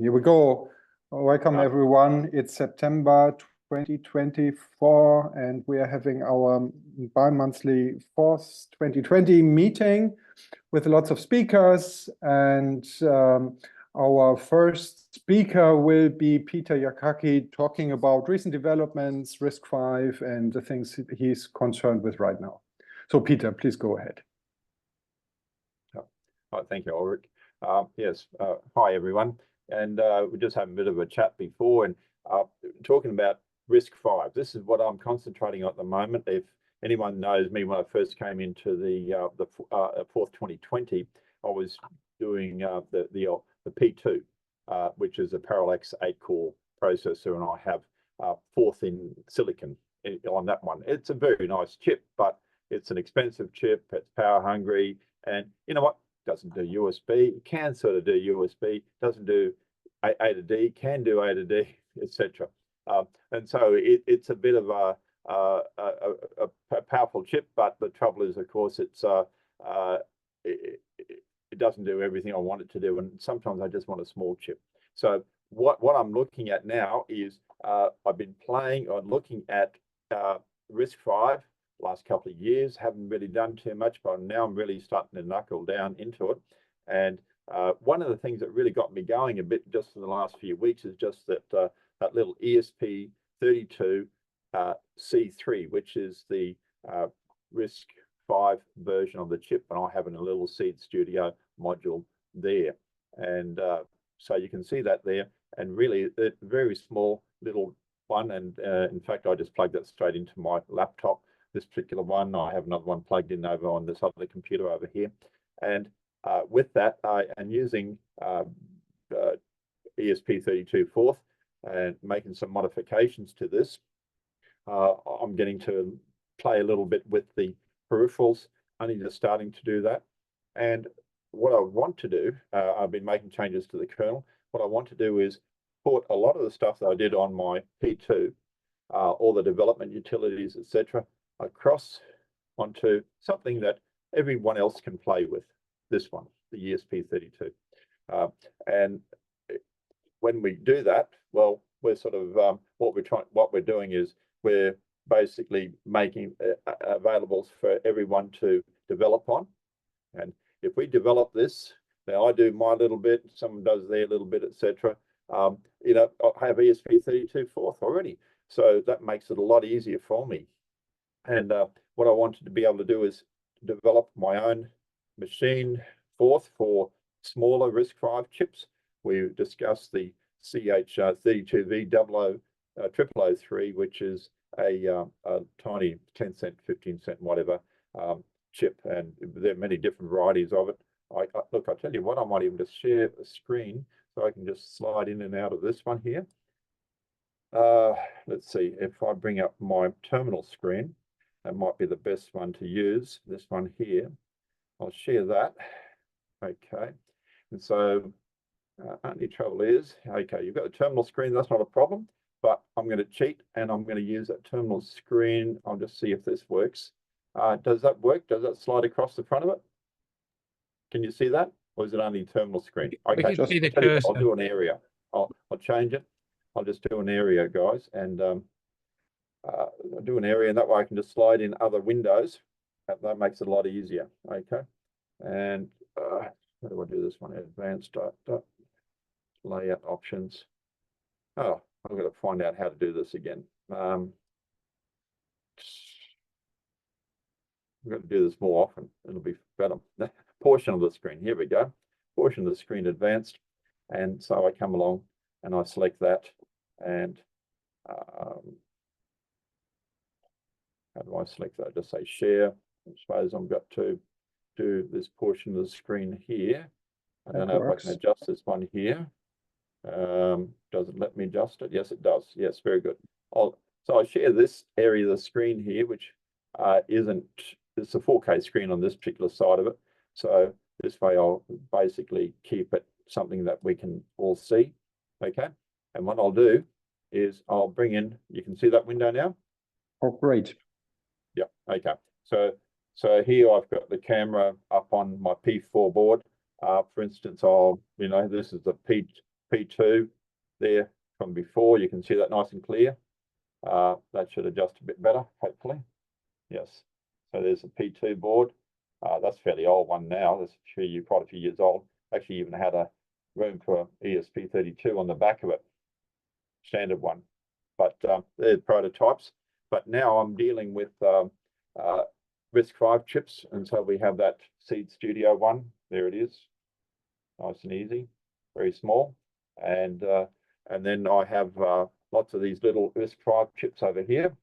Here we go. Welcome everyone. It's September 2024 and we are having our bi-monthly fourth 2020 meeting with lots of speakers, and our first speaker will be Peter Yakaki, talking about recent developments, RISC-V, and the things he's concerned with right now. So Peter, please go ahead. Thank you, Ulrich. Yes, hi everyone. And we just had a bit of a chat before, and talking about RISC-V. This is what I'm concentrating on at the moment. If anyone knows me, when I first came into the fourth 2020, I was doing the P2, which is a Parallax 8-core processor, and I have fourth in silicon on that one. It's a very nice chip, but it's an expensive chip. It's power hungry, and you know what? Doesn't do USB. It can sort of do USB. Doesn't do A to D. Can do A to D, etc. And so it's a bit of a powerful chip, but the trouble is, of course, it doesn't do everything I want it to do, and sometimes I just want a small chip. So what I'm looking at now is I've been playing or looking at RISC-V last couple of years. Haven't really done too much, but now I'm really starting to knuckle down into it. And one of the things that really got me going a bit just in the last few weeks is just that that little ESP32 C3, which is the RISC-V version of the chip, and I have in a little Seed Studio module there. And so you can see that there, and really a very small little one. And in fact, I just plugged that straight into my laptop. This particular one, I have another one plugged in over on this other computer over here. And with that, I am using ESP32 fourth and making some modifications to this. I'm getting to play a little bit with the peripherals, only just starting to do that. And what I want to do, I've been making changes to the kernel. What I want to do is put a lot of the stuff that I did on my P2, all the development utilities, etc., across onto something that everyone else can play with. This one, the ESP32, and when we do that, well, we're sort of what we're doing is we're basically making available for everyone to develop on. And if we develop this, now I do my little bit, someone does their little bit, etc. You know, I have ESP32 fourth already, so that makes it a lot easier for me. And what I wanted to be able to do is develop my own machine fourth for smaller RISC-V chips. We discussed the CH32V00003, which is a tiny 10-cent, 15-cent, whatever chip, and there are many different varieties of it. Look, I tell you what, I might even just share a screen so I can just slide in and out of this one here. Let's see, if I bring up my terminal screen, that might be the best one to use, this one here. I'll share that. Okay, and so only trouble is, okay, you've got the terminal screen, that's not a problem, but I'm going to cheat and I'm going to use that terminal screen. I'll just see if this works. Does that work? Does that slide across the front of it? Can you see that? Or is it only terminal screen? Okay, just I'll do an area. I'll change it. I'll just do an area, guys, and I'll do an area, and that way I can just slide in other windows. That makes it a lot easier. Okay, and how do I do this one? Advanced layout options. Oh, I've got to find out how to do this again. I've got to do this more often. It'll be better. Portion of the screen. Here we go. Portion of the screen advanced, and so I come along and I select that, and how do I select that? Just say share. I suppose I've got to do this portion of the screen here. I don't know if I can adjust this one here. Does it let me adjust it? Yes, it does. Yes, very good. So I share this area of the screen here, which it's a 4K screen on this particular side of it. So this way I'll basically keep it something that we can all see. Okay. And what I'll do is I'll bring in, you can see that window now? Oh, great. Yeah, okay. So here I've got the camera up on my P4 board. For instance, this is the P2 there from before. You can see that nice and clear. That should adjust a bit better, hopefully. Yes. So there's a P2 board. That's a fairly old one now. That's quite a few years old. Actually, even had a room for ESP32 on the back of it. Standard one. But they're prototypes. But now I'm dealing with RISC-V chips, and so we have that Seed Studio one. There it is, nice and easy, very small, and then I have lots of these little RISC-V chips over here.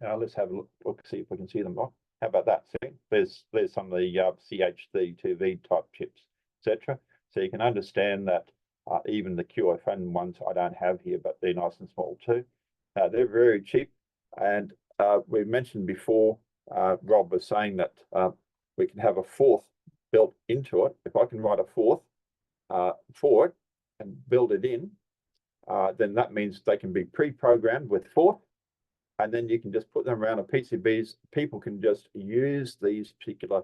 Now let's have a look, see if we can see them. Oh, how about that? See, there's some of the CH3-2V type chips, etc. So you can understand that even the QFN ones I don't have here, but they're nice and small too. They're very cheap, and we mentioned before, Rob was saying that we can have a fourth built into it. If I can write a fourth for it and build it in, then that means they can be pre-programmed with fourth, and then you can just put them around a PCBs. People can just use these particular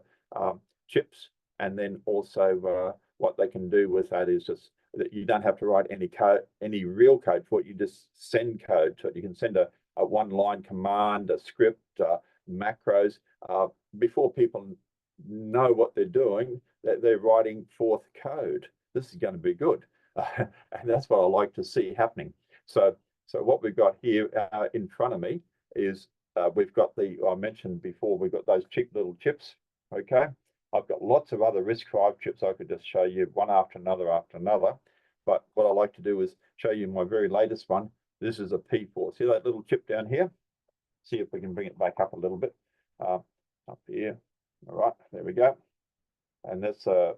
chips, and then also what they can do with that is just that you don't have to write any code, any real code for it. You just send code to it. You can send a one-line command, a script, macros. Before people know what they're doing, they're writing forth code. This is going to be good, and that's what I like to see happening. So what we've got here in front of me is we've got I mentioned before, we've got those cheap little chips. Okay, I've got lots of other RISC-V chips I could just show you one after another. But what I like to do is show you my very latest one. This is a P4. See that little chip down here? See if we can bring it back up a little bit. Up here. All right, there we go. And that's the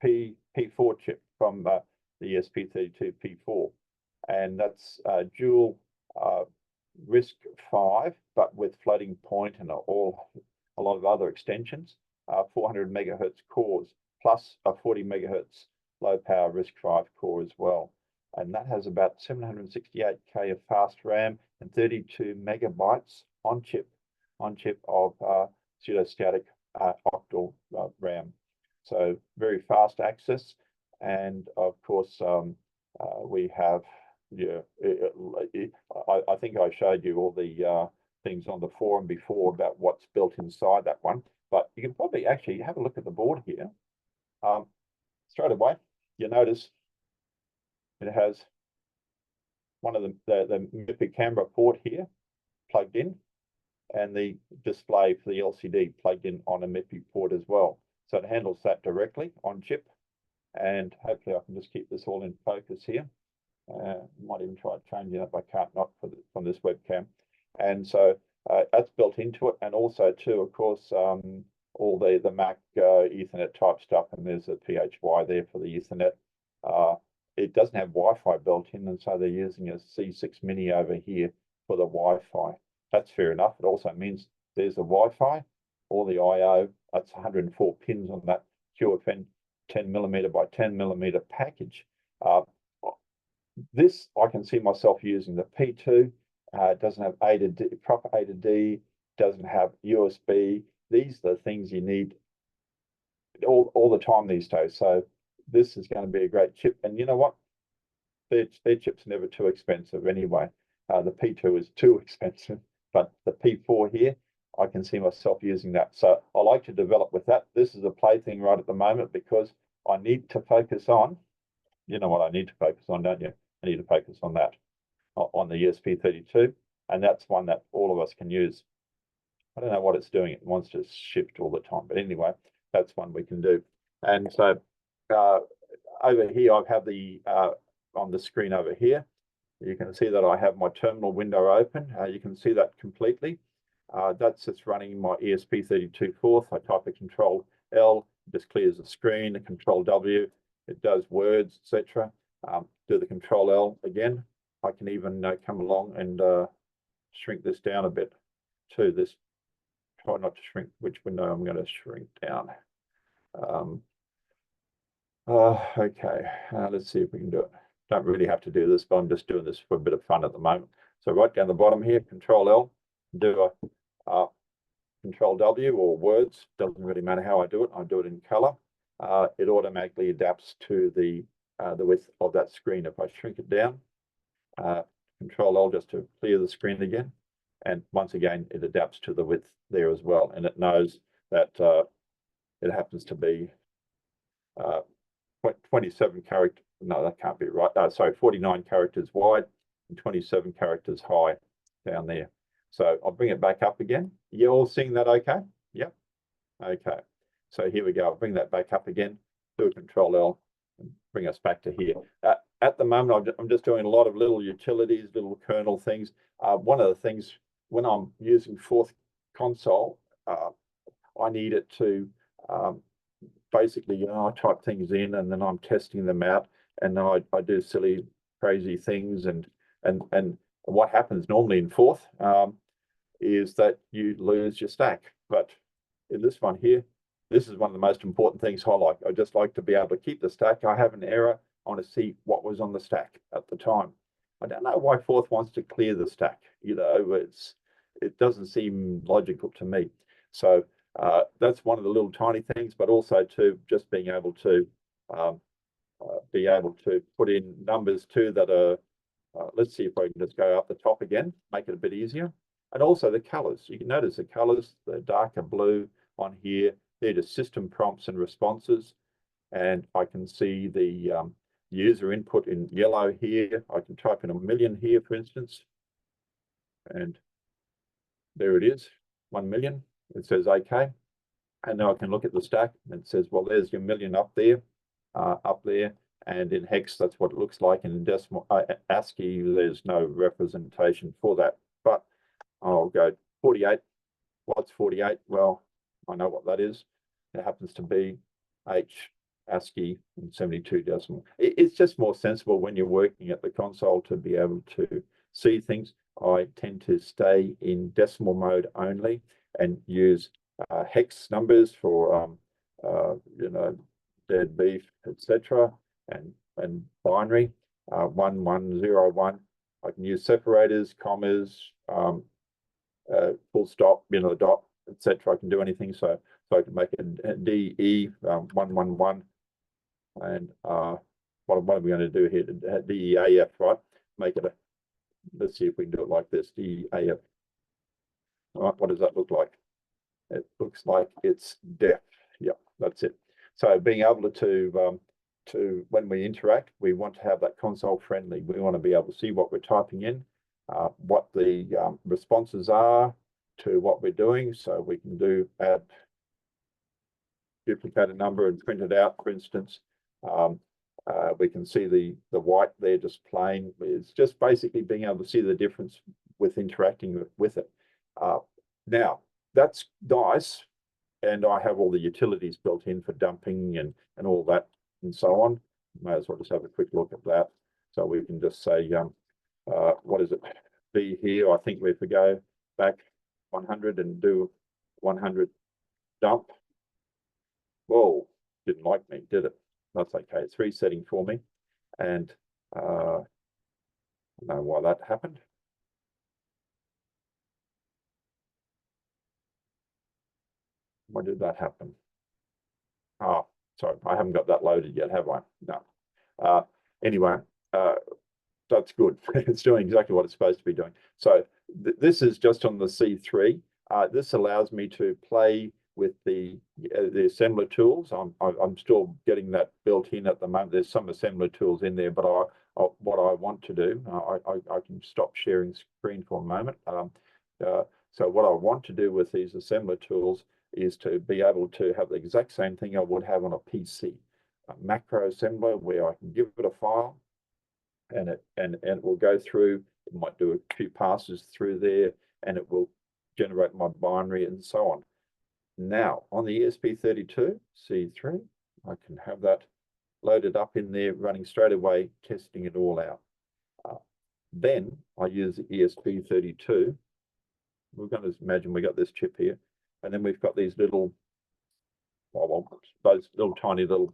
P4 chip from the ESP32 P4. And that's dual RISC-V, but with floating point and a lot of other extensions. 400 megahertz cores plus a 40 megahertz low power RISC-V core as well. And that has about 768K of fast RAM and 32 megabytes on chip of pseudostatic octal RAM. So very fast access. And of course, we have, I think I showed you all the things on the forum before about what's built inside that one. But you can probably actually have a look at the board here. Straight away, you notice it has one of the MIPI camera port here plugged in, and the display for the LCD plugged in on a MIPI port as well. So it handles that directly on chip, and hopefully I can just keep this all in focus here. Might even try changing it, but I can't not from this webcam. And so that's built into it, and also too, of course, all the Mac Ethernet type stuff, and there's a PHY there for the Ethernet. It doesn't have Wi-Fi built in, and so they're using a C6 Mini over here for the Wi-Fi. That's fair enough. It also means there's the Wi-Fi, all the I/O. That's 104 pins on that QFN 10mm by 10mm package. This I can see myself using. The P2 doesn't have A to D, proper A to D, doesn't have USB. These are the things you need all the time these days. So this is going to be a great chip. And you know what? Their chips are never too expensive anyway. The P2 is too expensive, but the P4 here, I can see myself using that. So I like to develop with that. This is a plaything right at the moment because I need to focus on, you know what I need to focus on, don't you? I need to focus on that, on the ESP32. And that's one that all of us can use. I don't know what it's doing. It wants to shift all the time. But anyway, that's one we can do. And so over here, I have the, on the screen over here, you can see that I have my terminal window open. You can see that completely. That's just running my ESP32 fourth. I type a Control L, just clears the screen, a Control W, it does words, etc. Do the Control L again. I can even come along and shrink this down a bit to this. Try not to shrink which window I'm going to shrink down. Okay, let's see if we can do it. Don't really have to do this, but I'm just doing this for a bit of fun at the moment. So right down the bottom here, Control L, do a Control W or words. Doesn't really matter how I do it in color. It automatically adapts to the the width of that screen. If I shrink it down, Control L just to clear the screen again. And once again, it adapts to the width there as well. And it knows that it happens to be 27 characters. No, that can't be right. Sorry, 49 characters wide and 27 characters high down there. So I'll bring it back up again. You all seeing that okay? Yep. Okay. So here we go. I'll bring that back up again. Do a Control L and bring us back to here. At the moment, I'm just doing a lot of little utilities, little kernel things. One of the things when I'm using Fourth Console, I need it to basically, I type things in and then I'm testing them out, and then I do silly, crazy things, and what happens normally in Fourth is that you lose your stack. But in this one here, this is one of the most important things I like. I just like to be able to keep the stack. I have an error. I want to see what was on the stack at the time. I don't know why Fourth wants to clear the stack. It doesn't seem logical to me. So that's one of the little tiny things, but also to just being able to put in numbers too that are, let's see if I can just go up the top again, make it a bit easier. And also the colors. You can notice the colors, the darker blue on here, they're just system prompts and responses. And I can see the user input in yellow here. I can type in 1,000,000 here, for instance. And there it is, 1,000,000. It says okay. And now I can look at the stack and it says, well, there's your 1,000,000 up there. And in hex, that's what it looks like. And in decimal ASCII, there's no representation for that. But I'll go 48. What's 48? Well, I know what that is. It happens to be H ASCII and 72 decimal. It's just more sensible when you're working at the console to be able to see things. I tend to stay in decimal mode only and use hex numbers for dead beef, etc., and binary 1101. I can use separators, commas, full stop, dot, etc. I can do anything. So I can make a DE 111, and what are we going to do here? DEAF, right? Make it let's see if we can do it like this. DEAF. All right, what does that look like? It looks like it's def. Yeah, that's it. So being able to when we interact, we want to have that console friendly. We want to be able to see what we're typing in, what the responses are to what we're doing. So we can add, duplicate a number and print it out, for instance. We can see the white there just plain. It's just basically being able to see the difference with interacting with it. Now, that's nice. And I have all the utilities built in for dumping and all that and so on. May as well just have a quick look at that. So we can just say, what is it? B here, I think if we go back 100 and do 100 dump. Whoa, didn't like me, did it? That's okay, it's resetting for me. And I don't know why that happened. Why did that happen? Oh, sorry, I haven't got that loaded yet, have I? No. Anyway, that's good. It's doing exactly what it's supposed to be doing. So this is just on the C3. This allows me to play with the assembler tools. I'm still getting that built in at the moment. There's some assembler tools in there, but what I want to do, I can stop sharing screen for a moment. So what I want to do with these assembler tools is to be able to have the exact same thing I would have on a PC, a macro assembler where I can give it a file and it will go through. It might do a few passes through there and it will generate my binary and so on. Now on the ESP32 C3, I can have that loaded up in there, running straight away, testing it all out. Then I use the ESP32. We're going to imagine we got this chip here. And then we've got these little, those little tiny little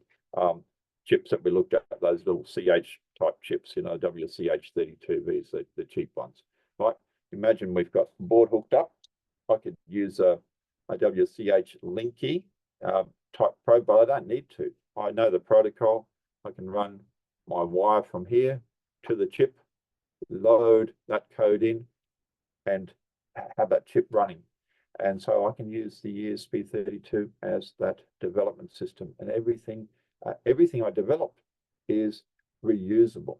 chips that we looked at, those little CH type chips, WCH32Vs, the cheap ones. Right? Imagine we've got the board hooked up. I could use a WCH Linky type probe, but I don't need to. I know the protocol. I can run my wire from here to the chip, load that code in, and have that chip running. And so I can use the ESP32 as that development system, and everything I develop is reusable.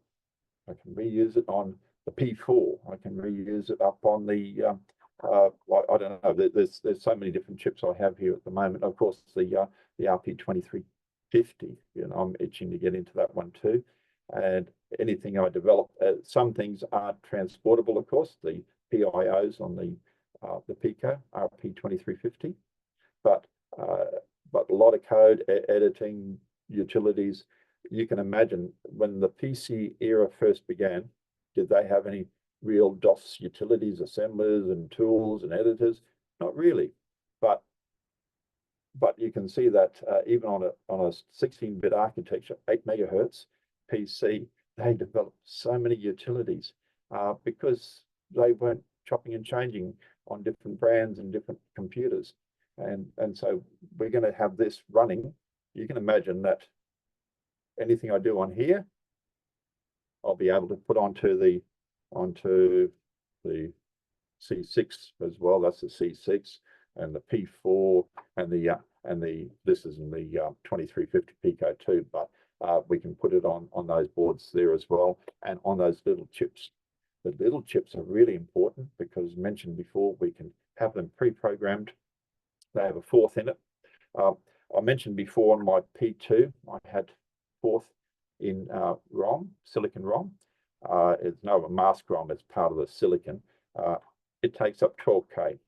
I can reuse it on the P4. I can reuse it up on the I don't know. There's so many different chips I have here at the moment. Of course, the RP2350. I'm itching to get into that one too. And anything I develop, some things aren't transportable. Of course, the PIOs on the Pico RP2350, but a lot of code editing utilities. You can imagine when the PC era first began, did they have any real DOS utilities, assemblers and tools and editors? Not really, but you can see that even on a 16-bit architecture, 8 megahertz PC, they developed so many utilities because they weren't chopping and changing on different brands and different computers, and so we're going to have this running. You can imagine that anything I do on here, I'll be able to put onto the C6 as well. That's the C6 and the P4 and this is in the 2350 Pico too, but we can put it on those boards there as well, and on those little chips. The little chips are really important because, mentioned before, we can have them pre-programmed. They have a fourth in it. I mentioned before on my P2, I had fourth in ROM, silicon ROM. It's no a mask ROM, it's part of the silicon. It takes up 12K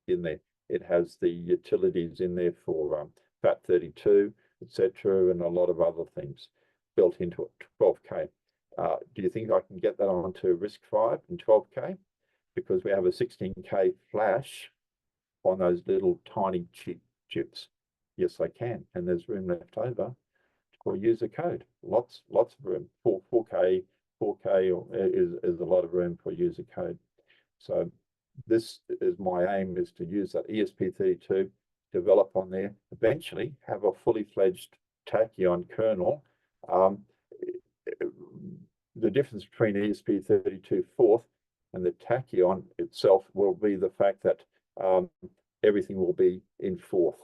in there. It has the utilities in there for FAT32, etc., and a lot of other things built into it, 12K. Do you think I can get that onto RISC-V in 12K? Because we have a 16K flash on those little tiny chips. Yes, I can, and there's room left over for user code. Lots of room. 4K is a lot of room for user code. So this is my aim, is to use that ESP32, develop on there, eventually have a fully fledged Tachyon kernel. The difference between ESP32 fourth and the Tachyon itself will be the fact that everything will be in fourth,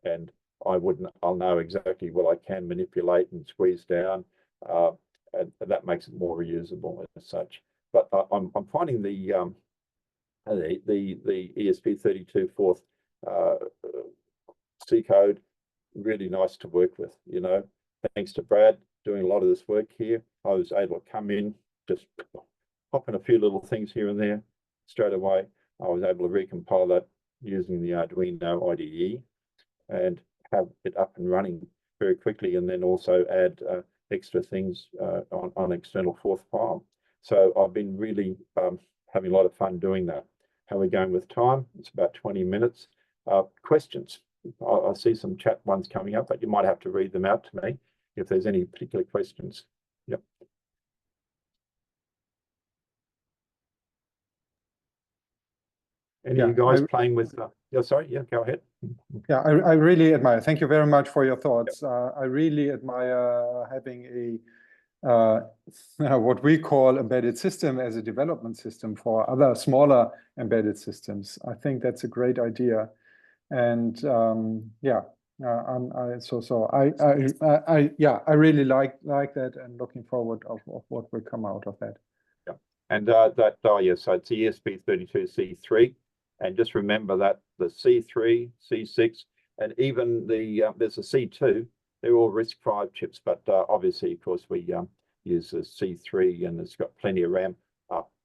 and I'll know exactly what I can manipulate and squeeze down, and that makes it more reusable as such. But I'm finding the ESP32 fourth C code really nice to work with. Thanks to Brad doing a lot of this work here, I was able to come in, just pop in a few little things here and there straight away. I was able to recompile that using the Arduino IDE and have it up and running very quickly, and then also add extra things on external fourth file. So I've been really having a lot of fun doing that. How are we going with time? It's about 20 minutes. Questions? I see some chat ones coming up, but you might have to read them out to me if there's any particular questions. Yep. Any of you guys playing with? Yeah, sorry. Yeah, go ahead. Yeah, I really admire. Thank you very much for your thoughts. I really admire having a what we call embedded system as a development system for other smaller embedded systems. I think that's a great idea, and yeah, I really like that, and looking forward of what will come out of that. Yeah, and so it's ESP32C3. And just remember that the C3, C6, and even there's a C2, they're all RISC-V chips, but obviously, of course, we use a C3 and it's got plenty of RAM.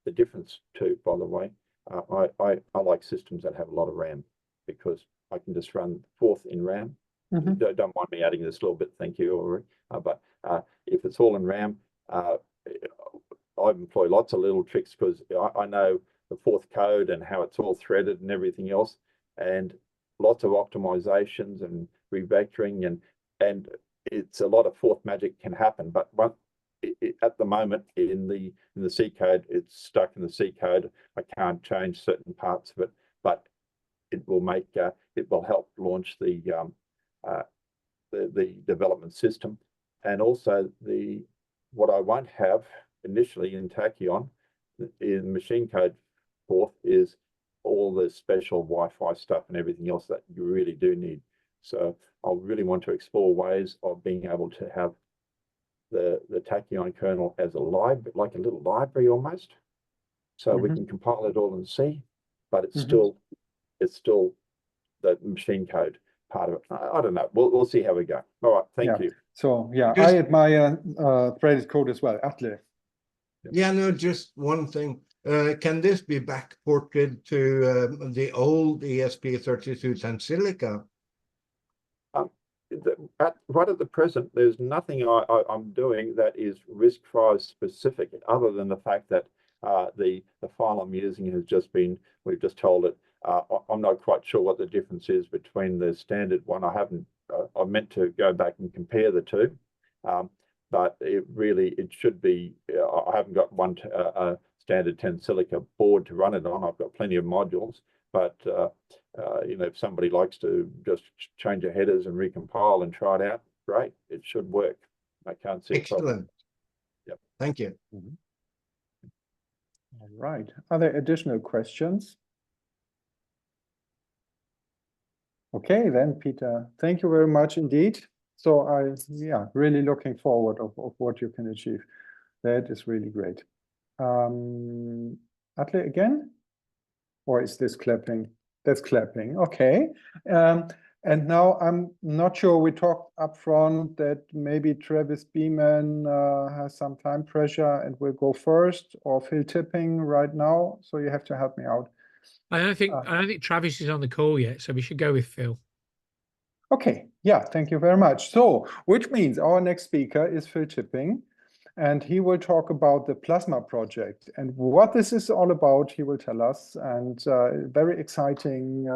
The difference too, by the way, I like systems that have a lot of RAM because I can just run fourth in RAM. Mm-hmm. Don't mind me adding this little bit, thank you, Ulrich. But if it's all in RAM, I employ lots of little tricks because I know the fourth code and how it's all threaded and everything else, and lots of optimizations and refactoring, and it's a lot of fourth magic can happen. But at the moment in the C code, it's stuck in the C code. I can't change certain parts of it, but it will make it will help launch the development system, and also the what I won't have initially in Tachyon, in machine code forth, is all the special Wi-Fi stuff and everything else that you really do need. So I really want to explore ways of being able to have the Tachyon kernel as a library, like a little library almost. So we can compile it all in C, but it's still the machine code part of it. I don't know. We'll see how we go. All right, thank you. So yeah, I admire threaded code as well. Atle. Yeah, no, just one thing. Can this be backported to the old ESP32 Tensilica? Right at the present, there's nothing I'm doing that is RISC-V specific, other than the fact that the file I'm using has just been, we've just told it, I'm not quite sure what the difference is between the standard one. I meant to go back and compare the two, but it should be, I haven't got one standard Tensilica board to run it on. I've got plenty of modules, but you know, if somebody likes to just change the headers and recompile and try it out, great, it should work. I can't see. Excellent. Yep. Thank you. All right. Are there additional questions? Okay, then, Peter, thank you very much indeed. So really looking forward of what you can achieve. That is really great. Atle again? Or is this clapping? That's clapping. Okay. And now I'm not sure, we talked up front that maybe Travis Beeman has some time pressure and will go first, or Phil Tipping right now. So you have to help me out. I don't think Travis is on the call yet, so we should go with Phil. Okay, yeah, thank you very much. So, which means our next speaker is Phil Tipping, and he will talk about the Plasma project and what this is all about. He will tell us, and very exciting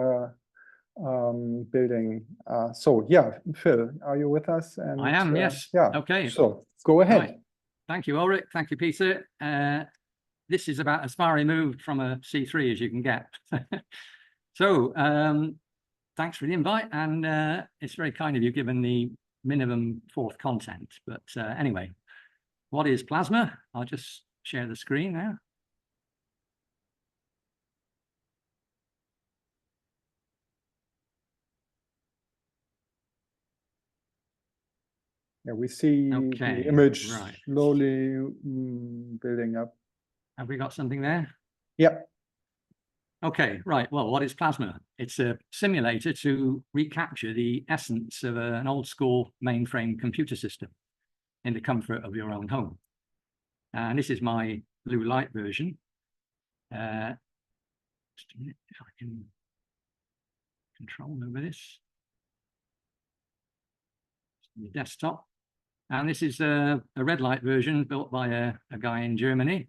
building. So, yeah, Phil, are you with us? And I am, yes. Yeah. Okay. So, go ahead. Right. Thank you, Ulrich. Thank you, Peter. This is about as far removed from a C3 as you can get. So, thanks for the invite, and it's very kind of you given the minimum fourth content. But anyway, what is Plasma? I'll just share the screen now. Yeah, we see Okay, the image right. slowly building up. Have we got something there? Yeah. Okay, right. Well, what is Plasma? It's a simulator to recapture the essence of an old school mainframe computer system in the comfort of your own home. And this is my blue light version. Just a minute, if I can control over this. The desktop. And this is a red light version built by a guy in Germany.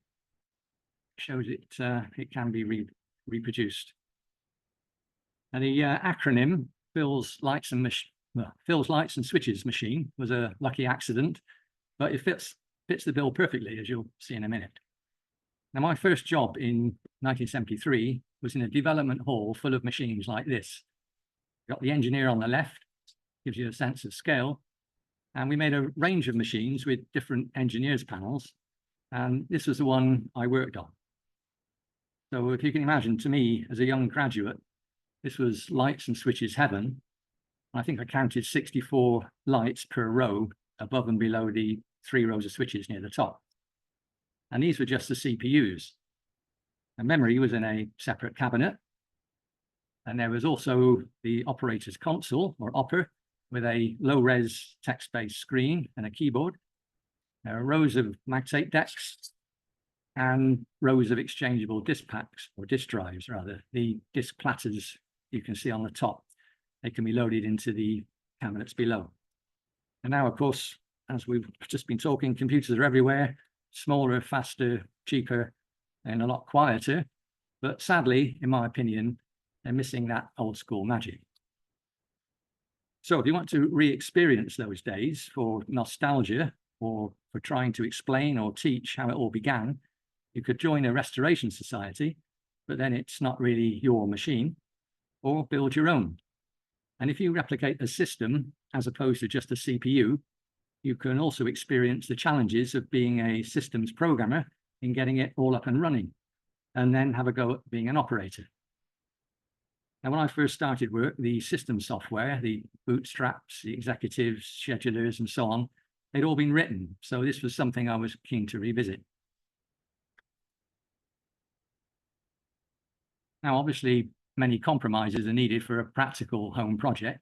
Shows it can be reproduced. And the acronym Phil's Lights and Switches Machine was a lucky accident, but it fits the bill perfectly, as you'll see in a minute. Now, my first job in 1973 was in a development hall full of machines like this. Got the engineer on the left, gives you a sense of scale. And we made a range of machines with different engineers' panels. And this was the one I worked on. So if you can imagine, to me, as a young graduate, this was lights and switches heaven. I think I counted 64 lights per row above and below the 3 rows of switches near the top. And these were just the CPUs. The memory was in a separate cabinet. And there was also the operator's console, or OPER, with a low-res text-based screen and a keyboard. There are rows of mag-tape decks and rows of exchangeable disk packs, or disk drives rather, the disk platters you can see on the top. They can be loaded into the cabinets below. And now, of course, as we've just been talking, computers are everywhere, smaller, faster, cheaper, and a lot quieter. But sadly, in my opinion, they're missing that old school magic. So if you want to re-experience those days for nostalgia, or for trying to explain or teach how it all began, you could join a restoration society, but then it's not really your machine, or build your own. And if you replicate a system as opposed to just a CPU, you can also experience the challenges of being a systems programmer in getting it all up and running, and then have a go at being an operator. Now, when I first started work, the system software, the bootstraps, the executives, schedulers, and so on, they'd all been written. So this was something I was keen to revisit. Now, obviously, many compromises are needed for a practical home project.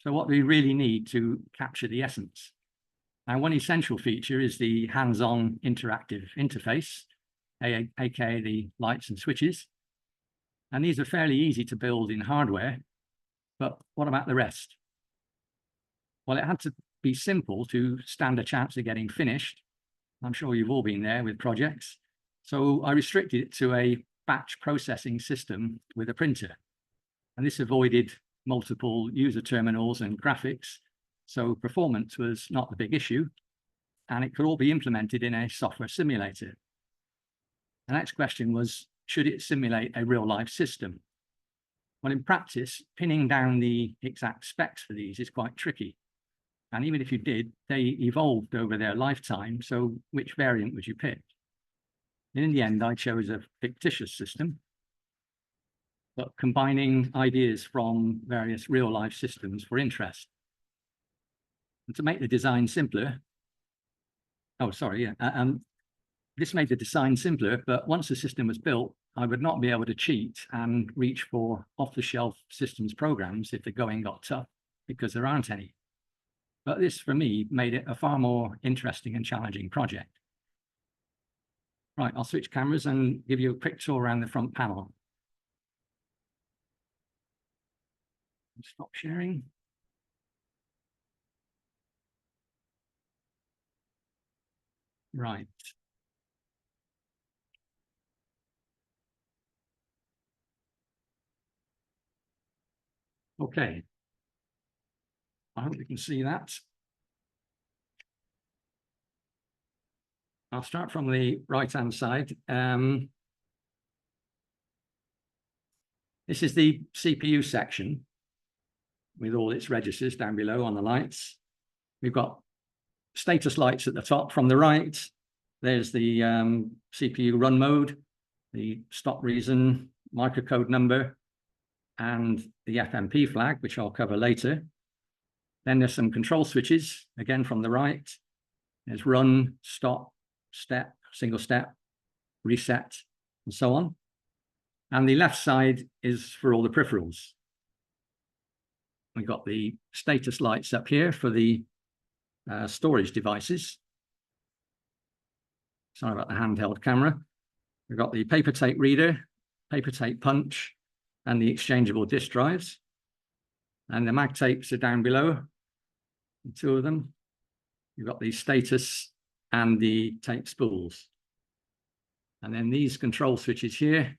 So what do we really need to capture the essence? Now, one essential feature is the hands-on interactive interface, aka the lights and switches. And these are fairly easy to build in hardware, but what about the rest? Well, it had to be simple to stand a chance of getting finished. I'm sure you've all been there with projects. So I restricted it to a batch processing system with a printer. And this avoided multiple user terminals and graphics. So performance was not the big issue, and it could all be implemented in a software simulator. The next question was, should it simulate a real life system? Well, in practice, pinning down the exact specs for these is quite tricky. And even if you did, they evolved over their lifetime. So which variant would you pick? And in the end, I chose a fictitious system, but combining ideas from various real life systems for interest. And to make the design simpler, this made the design simpler, but once the system was built, I would not be able to cheat and reach for off-the-shelf systems programs if the going got tough, because there aren't any. But this, for me, made it a far more interesting and challenging project. Right, I'll switch cameras and give you a quick tour around the front panel. Stop sharing. Right. Okay. I hope you can see that. I'll start from the right-hand side. This is the CPU section with all its registers down below on the lights. We've got status lights at the top from the right. There's the CPU run mode, the stop reason, microcode number, and the FMP flag, which I'll cover later. Then there's some control switches, again from the right. There's run, stop, step, single step, reset, and so on. And the left side is for all the peripherals. We've got the status lights up here for the storage devices. Sorry about the handheld camera. We've got the paper tape reader, paper tape punch, and the exchangeable disk drives. And the mag tapes are down below, the two of them. You've got the status and the tape spools. And then these control switches here,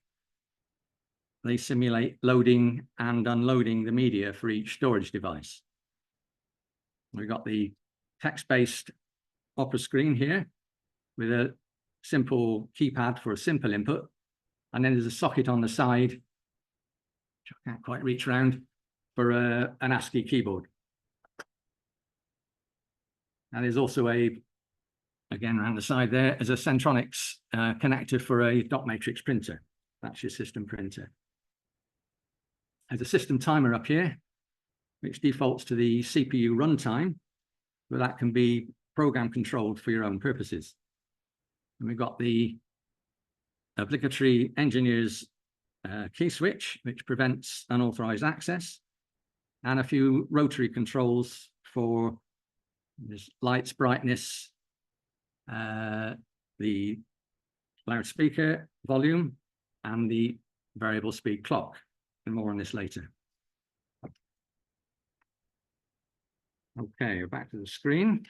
they simulate loading and unloading the media for each storage device. We've got the text-based opera screen here with a simple keypad for a simple input. And then there's a socket on the side, which I can't quite reach around, for an ASCII keyboard. And there's also again, around the side there, is a Centronics connector for a dot matrix printer. That's your system printer. There's a system timer up here, which defaults to the CPU runtime, but that can be program controlled for your own purposes. And we've got the obligatory engineer's key switch, which prevents unauthorized access, and a few rotary controls for this lights, brightness, the loudspeaker volume, and the variable speed clock. And more on this later. Okay, back to the screen.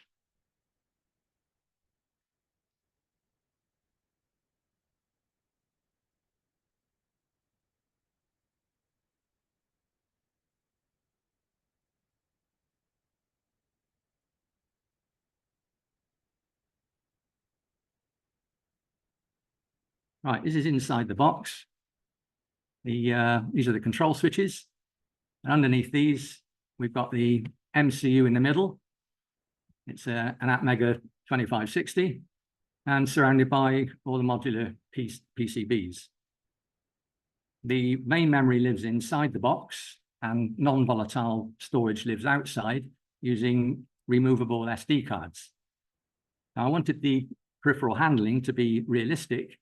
Right, this is inside the box. These are the control switches. And underneath these, we've got the MCU in the middle. It's an Atmega 2560 and surrounded by all the modular PCBs. The main memory lives inside the box and non-volatile storage lives outside using removable SD cards. Now, I wanted the peripheral handling to be realistic,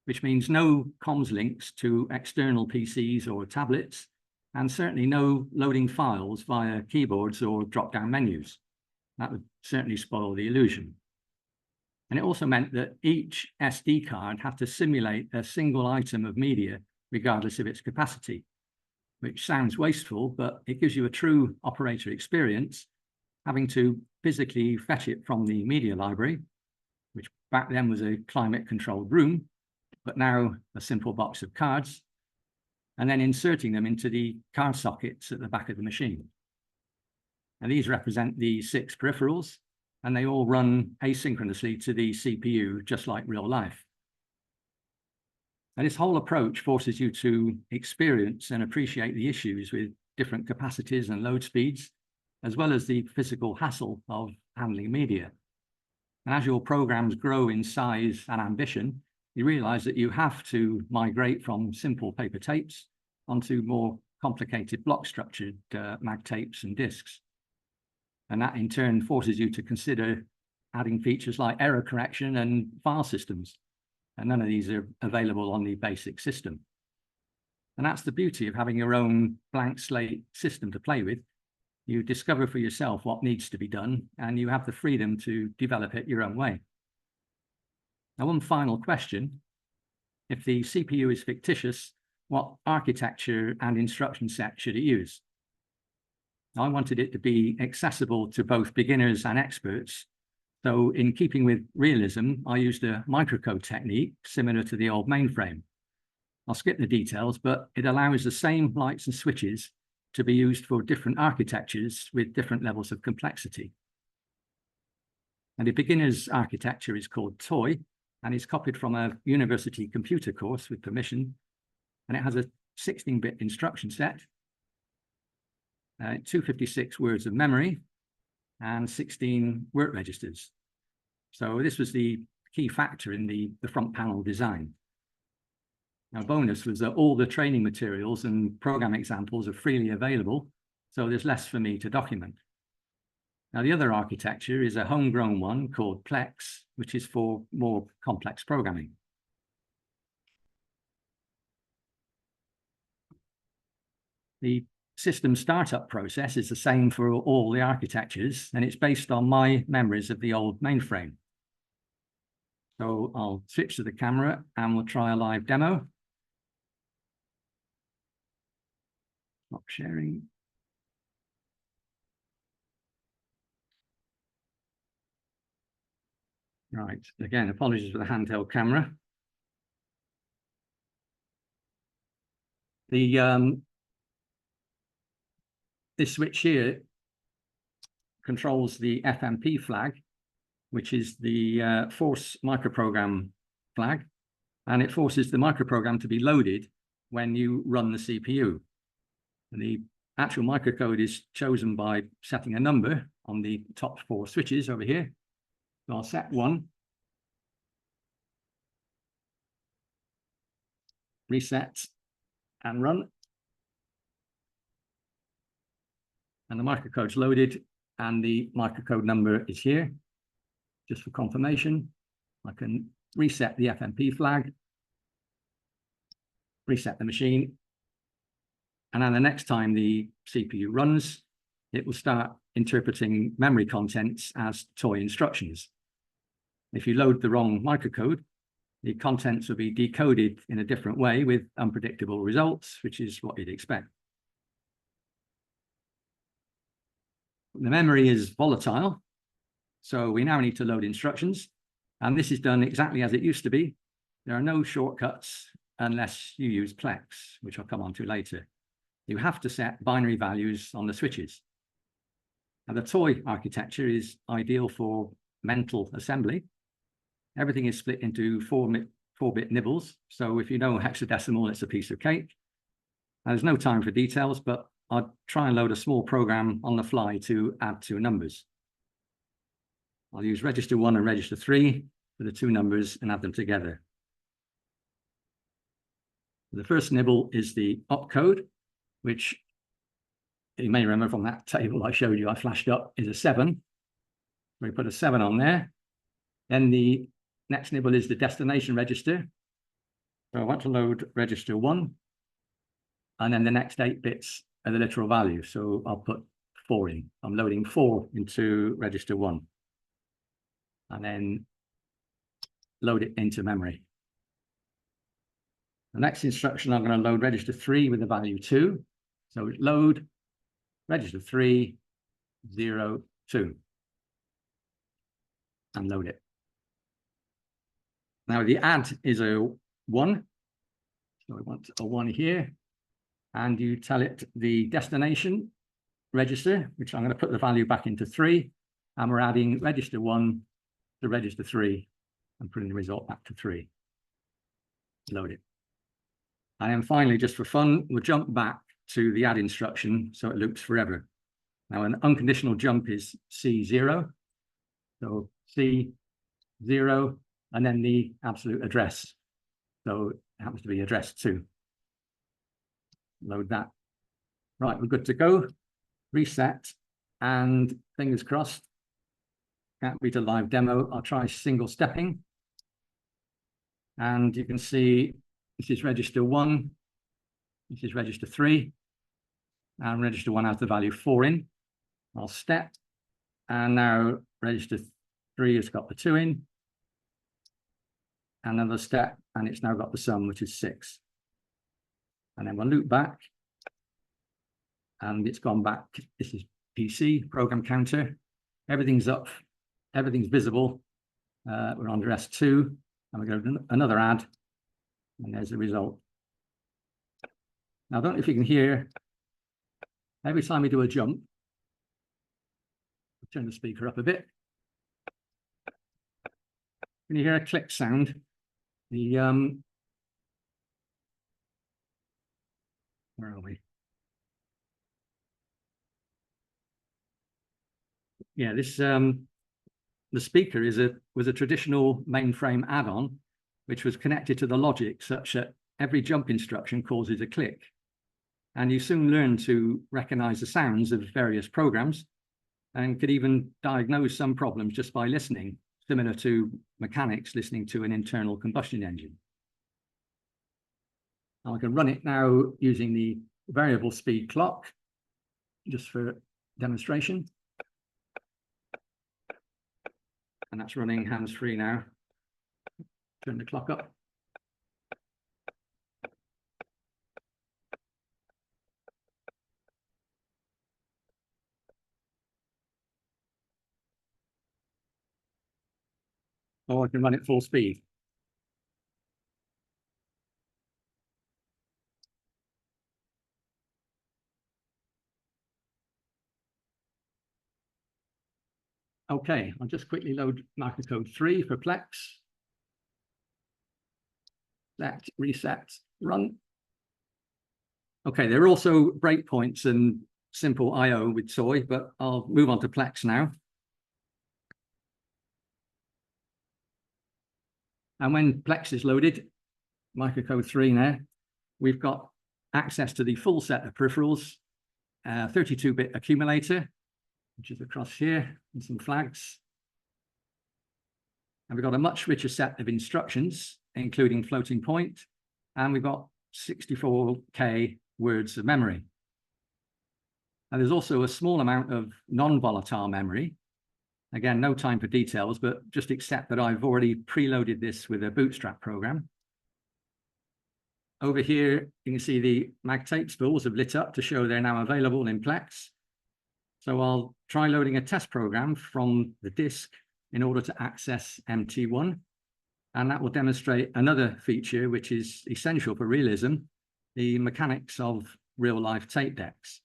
which means no comms links to external PCs or tablets, and certainly no loading files via keyboards or drop-down menus. That would certainly spoil the illusion. And it also meant that each SD card had to simulate a single item of media, regardless of its capacity, which sounds wasteful, but it gives you a true operator experience, having to physically fetch it from the media library, which back then was a climate-controlled room, but now a simple box of cards, and then inserting them into the card sockets at the back of the machine. And these represent the 6 peripherals, and they all run asynchronously to the CPU, just like real life. And this whole approach forces you to experience and appreciate the issues with different capacities and load speeds, as well as the physical hassle of handling media. And as your programs grow in size and ambition, you realize that you have to migrate from simple paper tapes onto more complicated block-structured mag tapes and disks. And that in turn forces you to consider adding features like error correction and file systems. And none of these are available on the basic system. And that's the beauty of having your own blank slate system to play with. You discover for yourself what needs to be done, and you have the freedom to develop it your own way. Now, one final question. If the CPU is fictitious, what architecture and instruction set should it use? I wanted it to be accessible to both beginners and experts. So in keeping with realism, I used a microcode technique similar to the old mainframe. I'll skip the details, but it allows the same lights and switches to be used for different architectures with different levels of complexity. And the beginner's architecture is called Toy, and is copied from a university computer course with permission. And it has a 16-bit instruction set, 256 words of memory, and 16 work registers. So this was the key factor in the front panel design. Now, bonus was that all the training materials and program examples are freely available, so there's less for me to document. Now, the other architecture is a homegrown one called Plex, which is for more complex programming. The system startup process is the same for all the architectures, and it's based on my memories of the old mainframe. So I'll switch to the camera and we'll try a live demo. Stop sharing. Right, again, apologies for the handheld camera. This switch here controls the FMP flag, which is the force microprogram flag, and it forces the microprogram to be loaded when you run the CPU. And the actual microcode is chosen by setting a number on the top 4 switches over here. So I'll set 1, reset, and run. And the microcode's loaded, and the microcode number is here. Just for confirmation, I can reset the FMP flag, reset the machine, and then the next time the CPU runs, it will start interpreting memory contents as toy instructions. If you load the wrong microcode, the contents will be decoded in a different way with unpredictable results, which is what you'd expect. The memory is volatile, so we now need to load instructions, and this is done exactly as it used to be. There are no shortcuts unless you use Plex, which I'll come on to later. You have to set binary values on the switches. Now, the toy architecture is ideal for mental assembly. Everything is split into 4-bit nibbles, so if you know hexadecimal, it's a piece of cake. Now, there's no time for details, but I'll try and load a small program on the fly to add 2 numbers. I'll use register 1 and register 3 for the two numbers and add them together. The first nibble is the opcode, which you may remember from that table I showed you, I flashed up, is a 7. We put a 7 on there. Then the next nibble is the destination register. So I want to load register 1. And then the next 8 bits are the literal value. So I'll put 4 in. I'm loading 4 into register 1. And then load it into memory. The next instruction, I'm going to load register 3 with the value 2. So load register 3, 0, 2. And load it. Now the add is a 1. So we want a 1 here. And you tell it the destination register, which I'm going to put the value back into 3. And we're adding register 1 to register 3 and putting the result back to 3. Load it. And then finally, just for fun, we'll jump back to the add instruction so it loops forever. Now, an unconditional jump is C0. So C0, and then the absolute address. So it happens to be address 2. Load that. Right, we're good to go. Reset, and fingers crossed. Can't beat a live demo. I'll try single stepping. And you can see this is register 1. This is register 3. And register 1 has the value 4 in. I'll step. And now register 3 has got the 2 in. And another step, and it's now got the sum, which is 6. And then we'll loop back. And it's gone back. This is PC, program counter. Everything's up. Everything's visible. We're on address 2. And we go to another add. And there's the result. Now, I don't know if you can hear, every time we do a jump, I'll turn the speaker up a bit. Can you hear a click sound? The, where are we? Yeah, this, the speaker was a traditional mainframe add-on, which was connected to the logic such that every jump instruction causes a click. And you soon learn to recognize the sounds of various programs and could even diagnose some problems just by listening, similar to mechanics listening to an internal combustion engine. Now I can run it now using the variable speed clock, just for demonstration. And that's running hands-free now. Turn the clock up. Or I can run it full speed. Okay, I'll just quickly load microcode 3 for Plex. Set, reset, run. Okay, there are also breakpoints and simple I/O with Soy, but I'll move on to Plex now. And when Plex is loaded, microcode 3 now, we've got access to the full set of peripherals, 32-bit accumulator, which is across here, and some flags. And we've got a much richer set of instructions, including floating point, and we've got 64K words of memory. And there's also a small amount of non-volatile memory. Again, no time for details, but just accept that I've already preloaded this with a Bootstrap program. Over here, you can see the magtape spools have lit up to show they're now available in Plex. So I'll try loading a test program from the disk in order to access MT1. And that will demonstrate another feature which is essential for realism, the mechanics of real-life tape decks.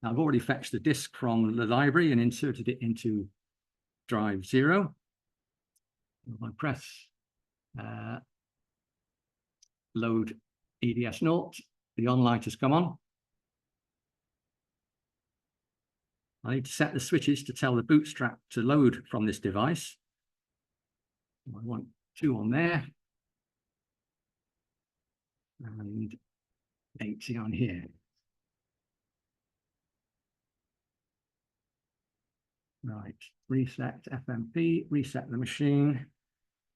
Now, I've already fetched the disk from the library and inserted it into drive 0. If I press load EDS 0, the on light has come on. I need to set the switches to tell the bootstrap to load from this device. I want 2 on there and 80 on here. Right, reset FMP, reset the machine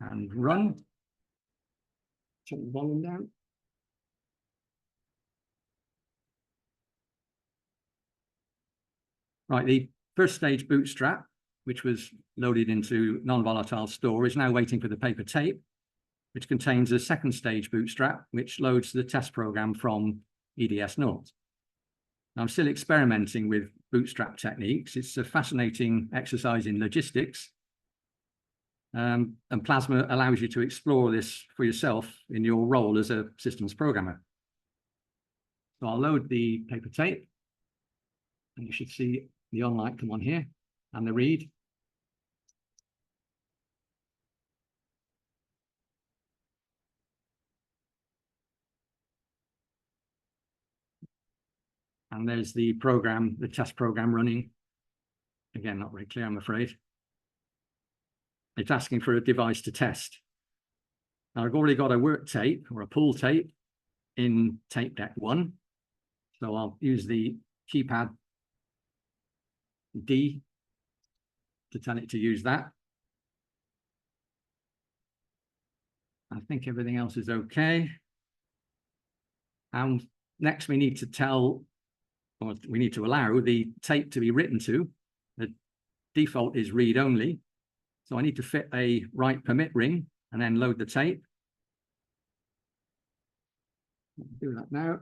and run. Turn the volume down. Right, the first stage bootstrap, which was loaded into non-volatile store, is now waiting for the paper tape, which contains a second stage bootstrap, which loads the test program from EDS0. I'm still experimenting with bootstrap techniques. It's a fascinating exercise in logistics. And Plasma allows you to explore this for yourself in your role as a systems programmer. So I'll load the paper tape, and you should see the on light come on here and the read. And there's the program, the test program running. Again, not very clear, I'm afraid. It's asking for a device to test. Now, I've already got a work tape or a pull tape in tape deck 1. So I'll use the keypad D to tell it to use that. I think everything else is okay. And next we need to tell, or we need to allow the tape to be written to. The default is read only. So I need to fit a write permit ring and then load the tape. Do that now.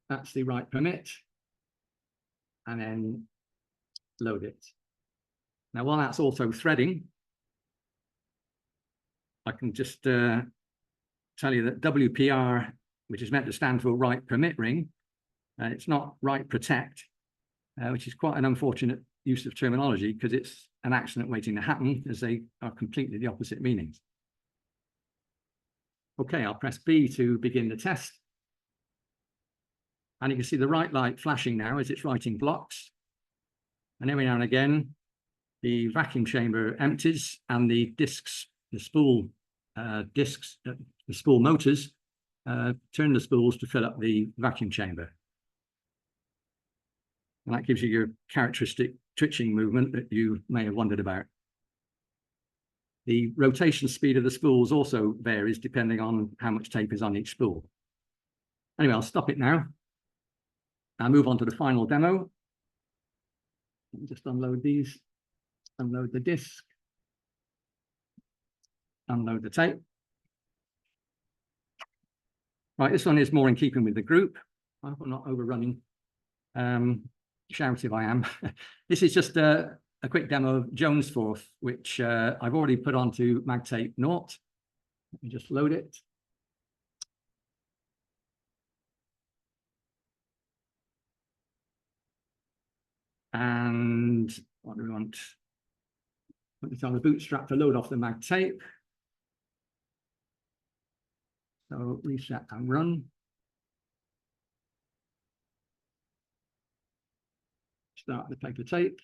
That's the write permit. And then load it. Now, while that's also threading, I can just tell you that WPR, which is meant to stand for write permit ring, it's not write protect, which is quite an unfortunate use of terminology because it's an accident waiting to happen, as they are completely the opposite meanings. Okay, I'll press B to begin the test. And you can see the write light flashing now as it's writing blocks. And every now and again, the vacuum chamber empties and the discs, the spool discs, the spool motors turn the spools to fill up the vacuum chamber. And that gives you your characteristic twitching movement that you may have wondered about. The rotation speed of the spools also varies depending on how much tape is on each spool. Anyway, I'll stop it now. I'll move on to the final demo. Just unload these, unload the disc, unload the tape. Right, this one is more in keeping with the group. I hope I'm not overrunning. Shout if I am. This is just a quick demo of Jonesforth, which I've already put onto MagTape 0. Let me just load it. And what do we want? Let me tell the bootstrap to load off the MagTape. So reset and run. Start the paper tape.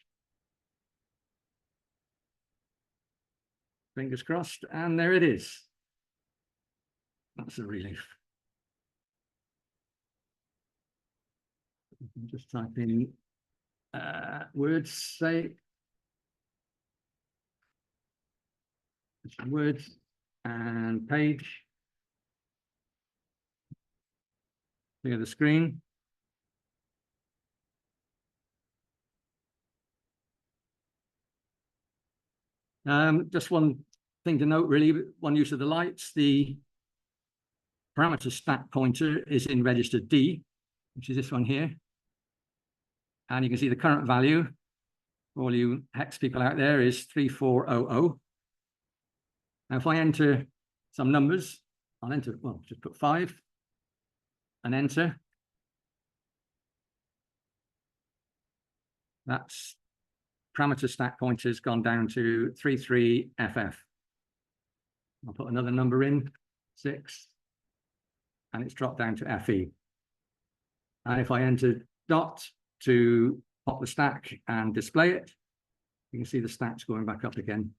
Fingers crossed, and there it is. That's a relief. Just type in words, say. Words and page. Clear the screen. Just one thing to note, really, one use of the lights. The parameter stack pointer is in register D, which is this one here. And you can see the current value for all you hex people out there is 3400. Now, if I enter some numbers, I'll enter, well, just put 5 and enter. That's parameter stack pointer's gone down to 33FF. I'll put another number in, 6, and it's dropped down to FE. And if I enter dot to pop the stack and display it. You can see the stacks going back up again.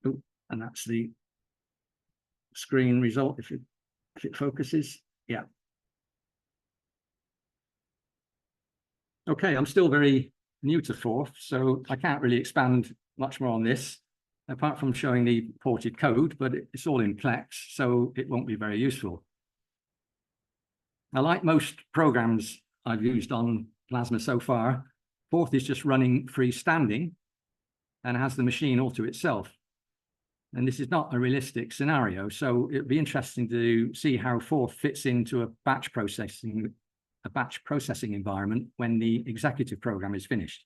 Ooh, and that's the screen result if it focuses. Yeah. Okay, I'm still very new to Forth, so I can't really expand much more on this, apart from showing the ported code, but it's all in Plex, so it won't be very useful. Now, like most programs I've used on Plasma so far, Forth is just running freestanding and has the machine all to itself. And this is not a realistic scenario, so it'd be interesting to see how Forth fits into a batch processing environment when the executive program is finished.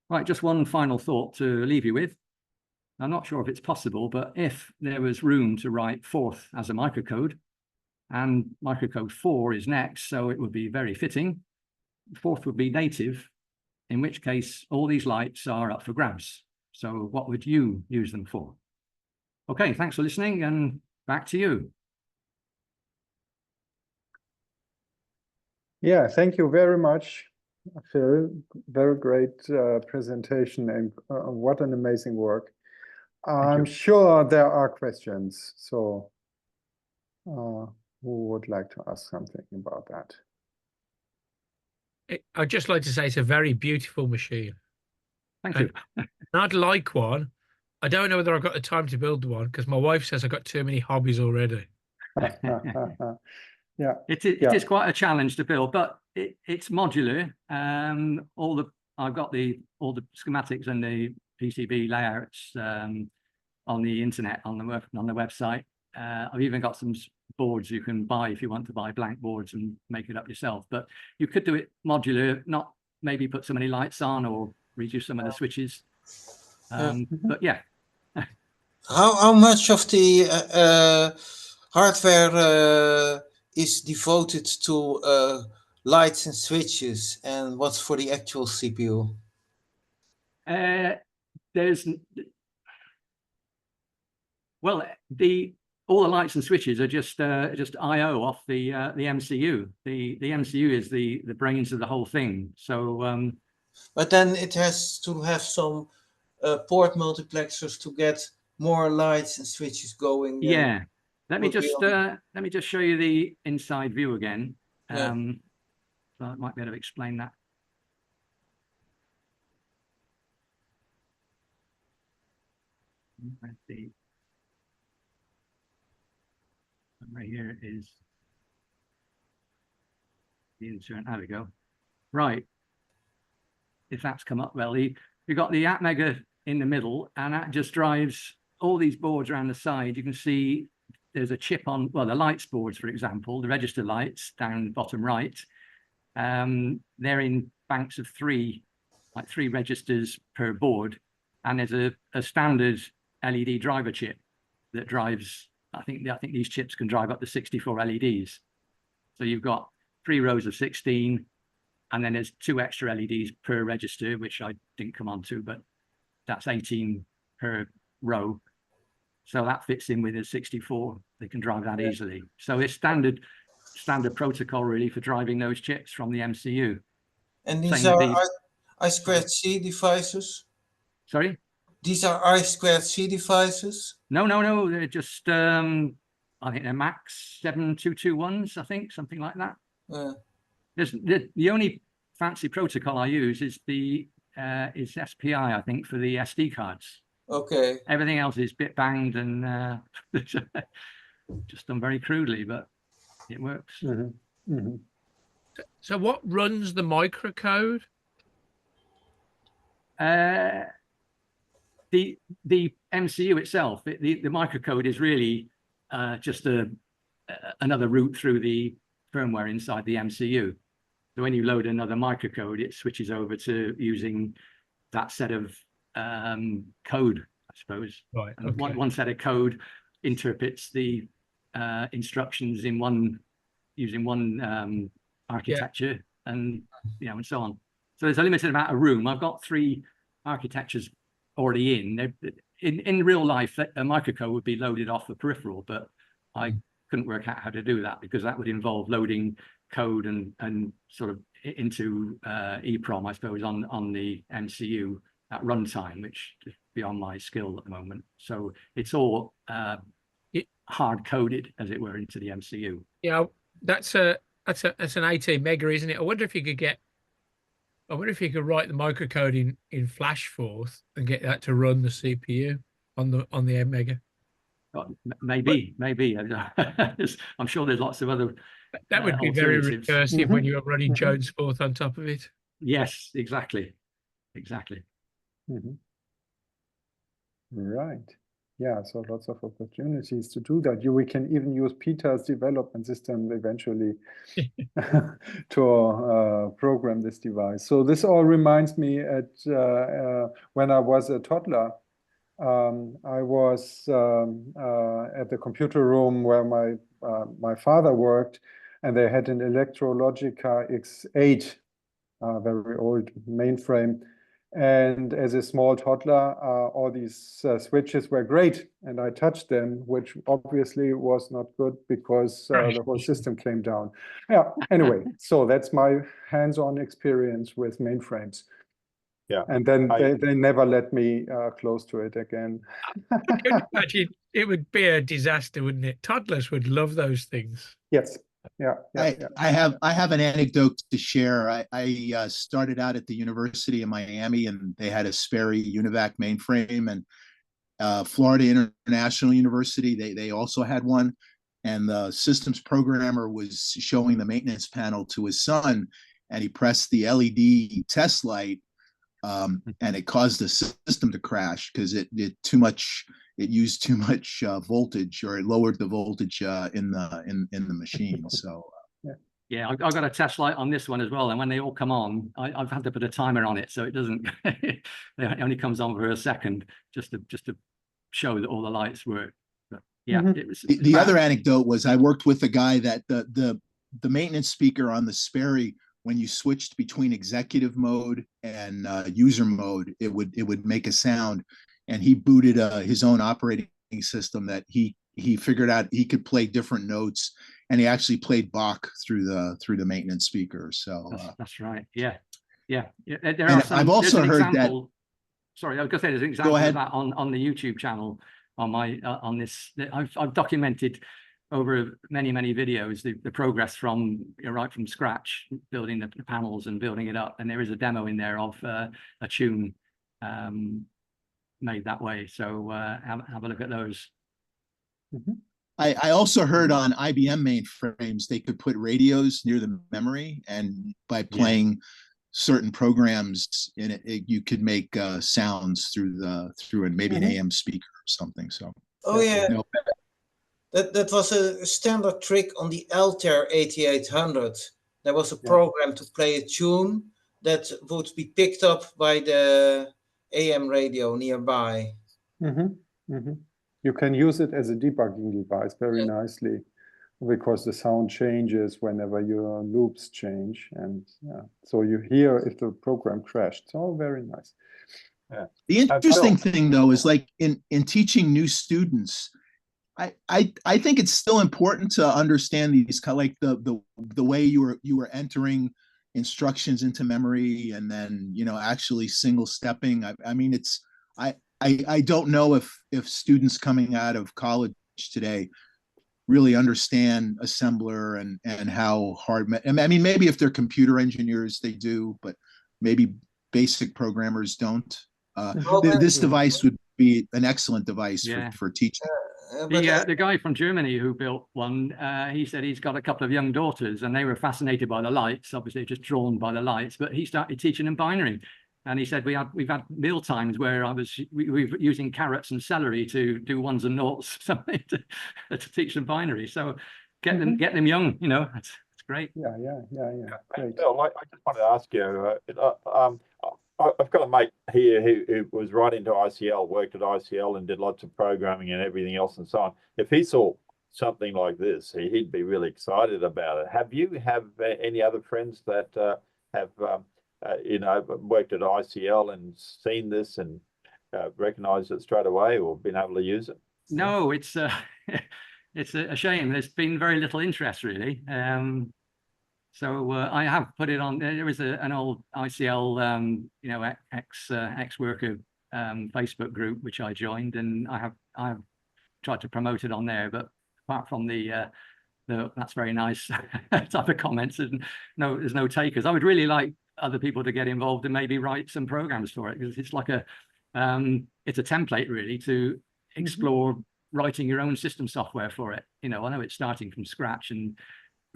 Right, just one final thought to leave you with. I'm not sure if it's possible, but if there was room to write Forth as a microcode, and microcode 4 is next, so it would be very fitting, Forth would be native, in which case all these lights are up for grabs. So what would you use them for? Okay, thanks for listening, and back to you. Yeah, thank you very much, Phil. Very great presentation, and what an amazing work. I'm sure there are questions, so who would like to ask something about that? I'd just like to say it's a very beautiful machine. Thank you. I'd like one. I don't know whether I've got the time to build one because my wife says I've got too many hobbies already. Yeah, it is quite a challenge to build, but it's modular. I've got all the schematics and the PCB layouts on the internet, on the website. I've even got some boards you can buy if you want to buy blank boards and make it up yourself. But you could do it modular, not maybe put so many lights on or reduce some of the switches. But yeah. How much of the hardware is devoted to lights and switches, and what's for the actual CPU? All the lights and switches are just I/O off the MCU. The MCU is the brains of the whole thing. So, but then it has to have some port multiplexers to get more lights and switches going. Yeah, let me just show you the inside view again. Yeah. So I might be able to explain that. Right here is the insert. There we go. Right. If that's come up well, you've got the Atmega in the middle, and that just drives all these boards around the side. You can see there's a chip on, well, the lights boards, for example, the register lights down bottom right. They're in banks of three registers per board, and there's a standard LED driver chip that drives. I think these chips can drive up to 64 LEDs. So you've got 3 rows of 16, and then there's 2 extra LEDs per register, which I didn't come on to, but that's 18 per row. So that fits in with a 64. They can drive that easily. So it's standard protocol really for driving those chips from the MCU. And these are I2C devices? Sorry? These are I2C devices? No. They're just, I think they're Max 7221s, I think, something like that. The only fancy protocol I use is is SPI, I think, for the SD cards. Okay. Everything else is bit banged and just done very crudely, but it works. Mm-hmm. Mm-hmm. So what runs the microcode? The MCU itself, the microcode is really just another route through the firmware inside the MCU. So when you load another microcode, it switches over to using that set of code, I suppose. Right. And Okay. one set of code interprets the instructions using one architecture, and and so on. So there's a limited amount of room. I've got 3 architectures already in. In real life, a microcode would be loaded off the peripheral, but I couldn't work out how to do that because that would involve loading code and sort of into EEPROM, I suppose, on the MCU at runtime, which is beyond my skill at the moment. So it's all hard coded, as it were, into the MCU. Yeah, that's an 18 mega, isn't it? I wonder if you could write the microcode in Flash Forth and get that to run the CPU on the M mega. Maybe. I'm sure there's lots of other. That would be very alternatives. recursive when you're running Jones Forth on top of it. Yes, exactly. Right. Yeah, so lots of opportunities to do that. We can even use Peter's development system eventually to program this device. So this all reminds me when I was a toddler. I was at the computer room where my father worked, and they had an Electrologica X8, very old mainframe. And as a small toddler, all these switches were great, and I touched them, which obviously was not good because the whole system came down. Yeah, anyway, so that's my hands-on experience with mainframes. Yeah. And then they never let me close to it again. I can imagine it would be a disaster, wouldn't it? Toddlers would love those things. Yes. Yeah. I have an anecdote to share. I started out at the University of Miami, and they had a Sperry UNIVAC mainframe, and Florida International University, they also had one. And the systems programmer was showing the maintenance panel to his son, and he pressed the LED test light, and it caused the system to crash because it used too much voltage, or it lowered the voltage in the machine. So yeah, I've got a test light on this one as well, and when they all come on, I've had to put a timer on it so it doesn't. It only comes on for a second, just to show that all the lights work. But yeah, it was the other anecdote was I worked with a guy that the maintenance speaker on the Sperry, when you switched between executive mode and user mode, it would make a sound, and he booted his own operating system that he figured out he could play different notes, and he actually played Bach through the maintenance speaker. So that's right. Yeah. I've also heard that. Sorry, I was going to say there's an example of that on the YouTube channel on this. I've documented over many videos the progress from right from scratch, building the panels and building it up, and there is a demo in there of a tune made that way, so have a look at those. I also heard on IBM mainframes they could put radios near the memory, and by playing certain programs in it, you could make sounds through maybe an AM speaker or something. So that was a standard trick on the Altair 8800. There was a program to play a tune that would be picked up by the AM radio nearby. You can use it as a debugging device very nicely, because the sound changes whenever your loops change, and so you hear if the program crashed. It's all very nice. The interesting thing, though, is like in teaching new students, I think it's still important to understand these, like the way you were entering instructions into memory, and then actually single stepping. I mean, I don't know if students coming out of college today really understand assembler and how hard. I mean, maybe if they're computer engineers, they do, but maybe basic programmers don't. This device would be an excellent device for teaching. The guy from Germany who built one, he said he's got a couple of young daughters, and they were fascinated by the lights, obviously just drawn by the lights, but he started teaching them binary. And he said we've had meal times where we were using carrots and celery to do ones and noughts, something to teach them binary. So get them young, it's great. Yeah. Great. Bill, I just wanted to ask you, I've got a mate here who was right into ICL, worked at ICL and did lots of programming and everything else and so on. If he saw something like this, he'd be really excited about it. Have any other friends that have worked at ICL and seen this and recognized it straight away, or been able to use it? No, it's a shame. There's been very little interest, really. So I have put it on. There is an old ICL, you know, ex-worker Facebook group which I joined, and I have tried to promote it on there. But apart from the that's very nice type of comments, and there's no takers. I would really like other people to get involved and maybe write some programs for it, because it's like it's a template really to explore writing your own system software for it. You know, I know it's starting from scratch and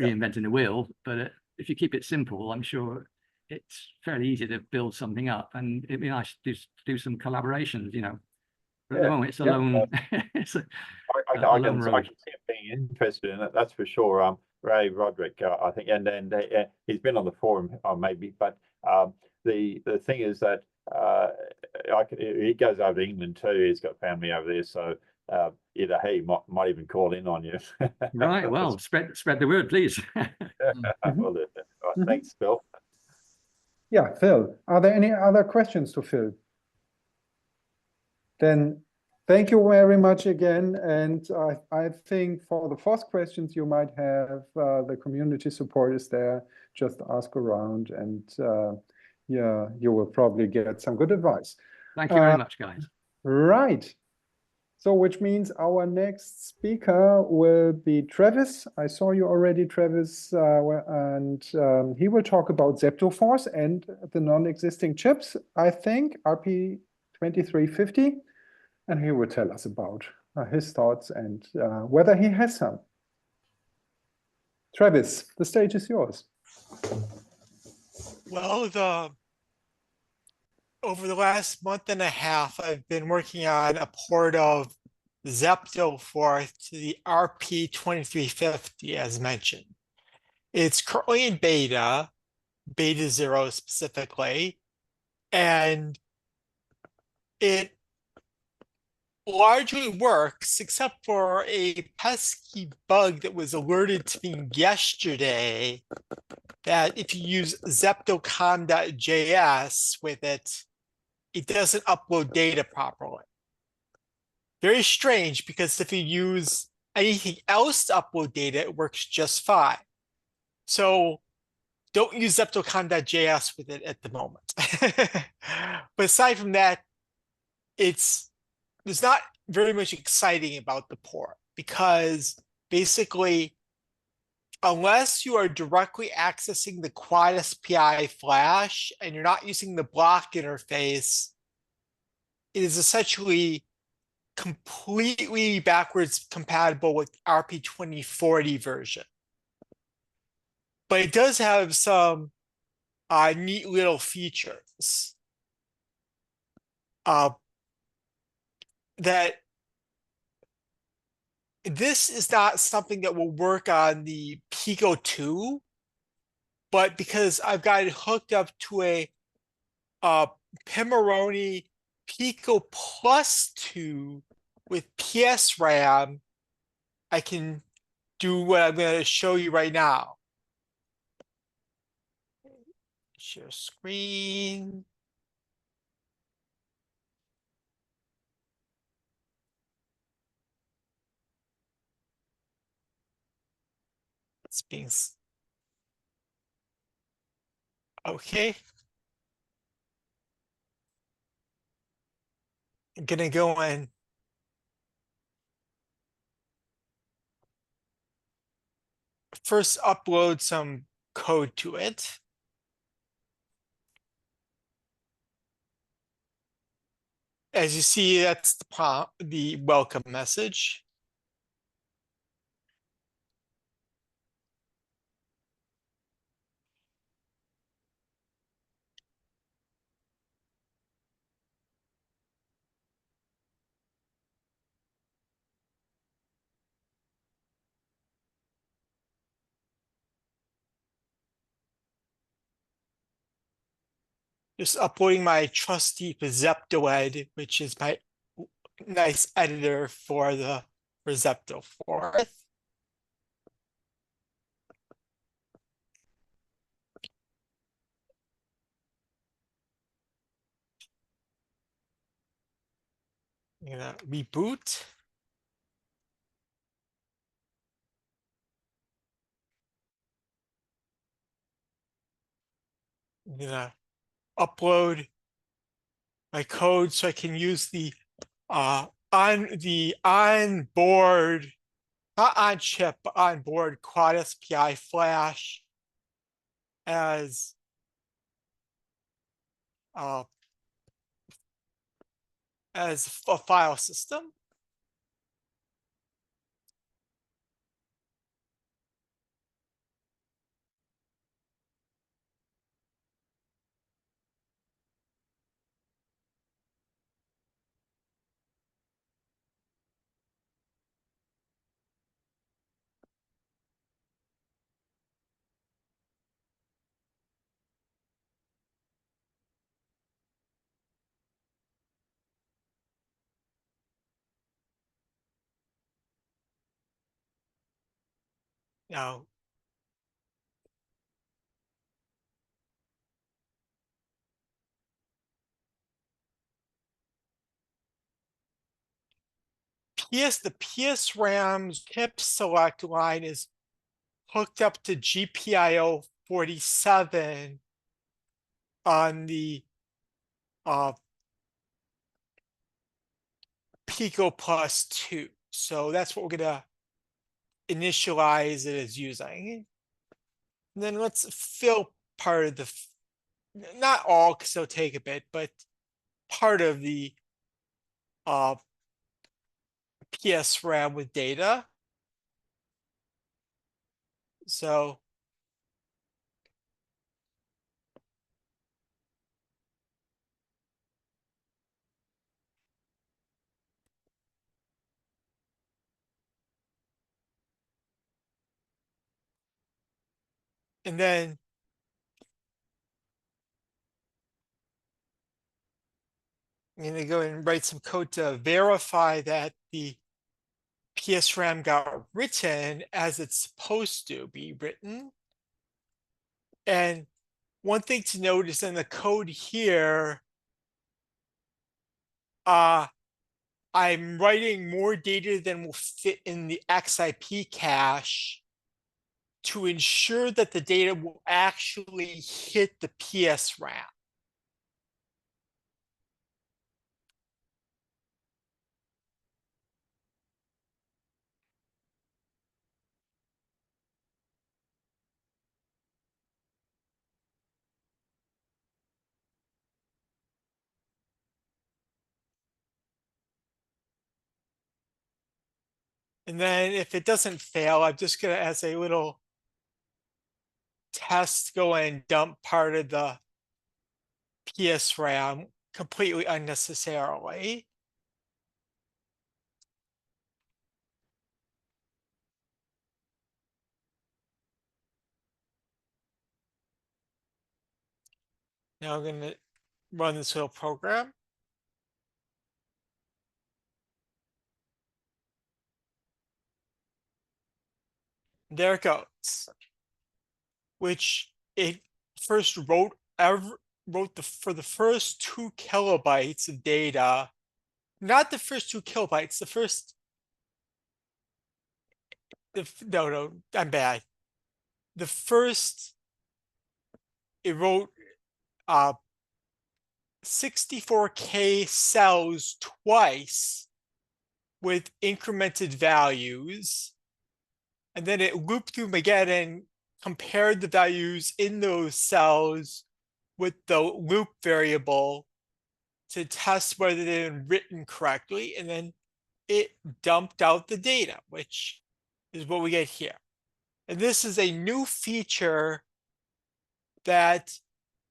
reinventing the wheel, but if you keep it simple, I'm sure it's fairly easy to build something up, and it'd be nice to do some collaborations, you know. But at the moment, it's a lone, it's I can see him being interested in it, that's for sure. Ray Roderick, I think, and then he's been on the forum, maybe, but the thing is that he goes over to England too. He's got family over there, so either he might even call in on you. Right. Well, spread the word, please. Well, thanks, Phil. Yeah, Phil. Are there any other questions to Phil? Then thank you very much again. And I think for the first questions you might have, the community support is there. Just ask around, and yeah, you will probably get some good advice. Thank you very much, guys. Right. So which means our next speaker will be Travis. I saw you already, Travis, and he will talk about Zepto-Force and the non-existing chips, I think, RP2350. And he will tell us about his thoughts and whether he has some. Travis, the stage is yours. Well, over the last month and a half, I've been working on a port of Zepto-Force to the RP2350, as mentioned. It's currently in beta 0 specifically, and it largely works except for a pesky bug that was alerted to me yesterday, that if you use zeptocom.js with it, it doesn't upload data properly. Very strange, because if you use anything else to upload data, it works just fine. So don't use zeptocom.js with it at the moment. But aside from that, there's not very much exciting about the port, because basically, unless you are directly accessing the quad SPI flash and you're not using the block interface, it is essentially completely backwards compatible with RP2040 version. But it does have some neat little features that this is not something that will work on the Pico 2, but because I've got it hooked up to a Pimoroni Pico Plus 2 with PS RAM, I can do what I'm going to show you right now. Share screen. It's being okay. I'm gonna go and first upload some code to it. As you see, that's the prompt, the welcome message. Just uploading my trusty Zeptoed, which is my nice editor for Zepto-Force. I'm gonna reboot. I'm gonna upload my code so I can use the onboard, not on chip, but onboard quad SPI flash as a file system. Now, the PSRAM's chip select line is hooked up to GPIO 47 on the Pico plus 2. So that's what we're gonna initialize it as using. And then let's fill part of the, not all, because it'll take a bit, but part of the PSRAM with data. So and then I'm going to go and write some code to verify that the PSRAM got written as it's supposed to be written. And one thing to note is in the code here, I'm writing more data than will fit in the XIP cache to ensure that the data will actually hit the PSRAM. And then if it doesn't fail, I'm just gonna, as a little test, go and dump part of the PSRAM completely unnecessarily. Now I'm gonna run this little program. There it goes. Which it first wrote for the first 2 kilobytes of data, not the first 2 kilobytes, no, I'm bad. The first, it wrote 64K cells twice with incremented values. And then it looped through them again and compared the values in those cells with the loop variable to test whether they've been written correctly. And then it dumped out the data, which is what we get here. And this is a new feature that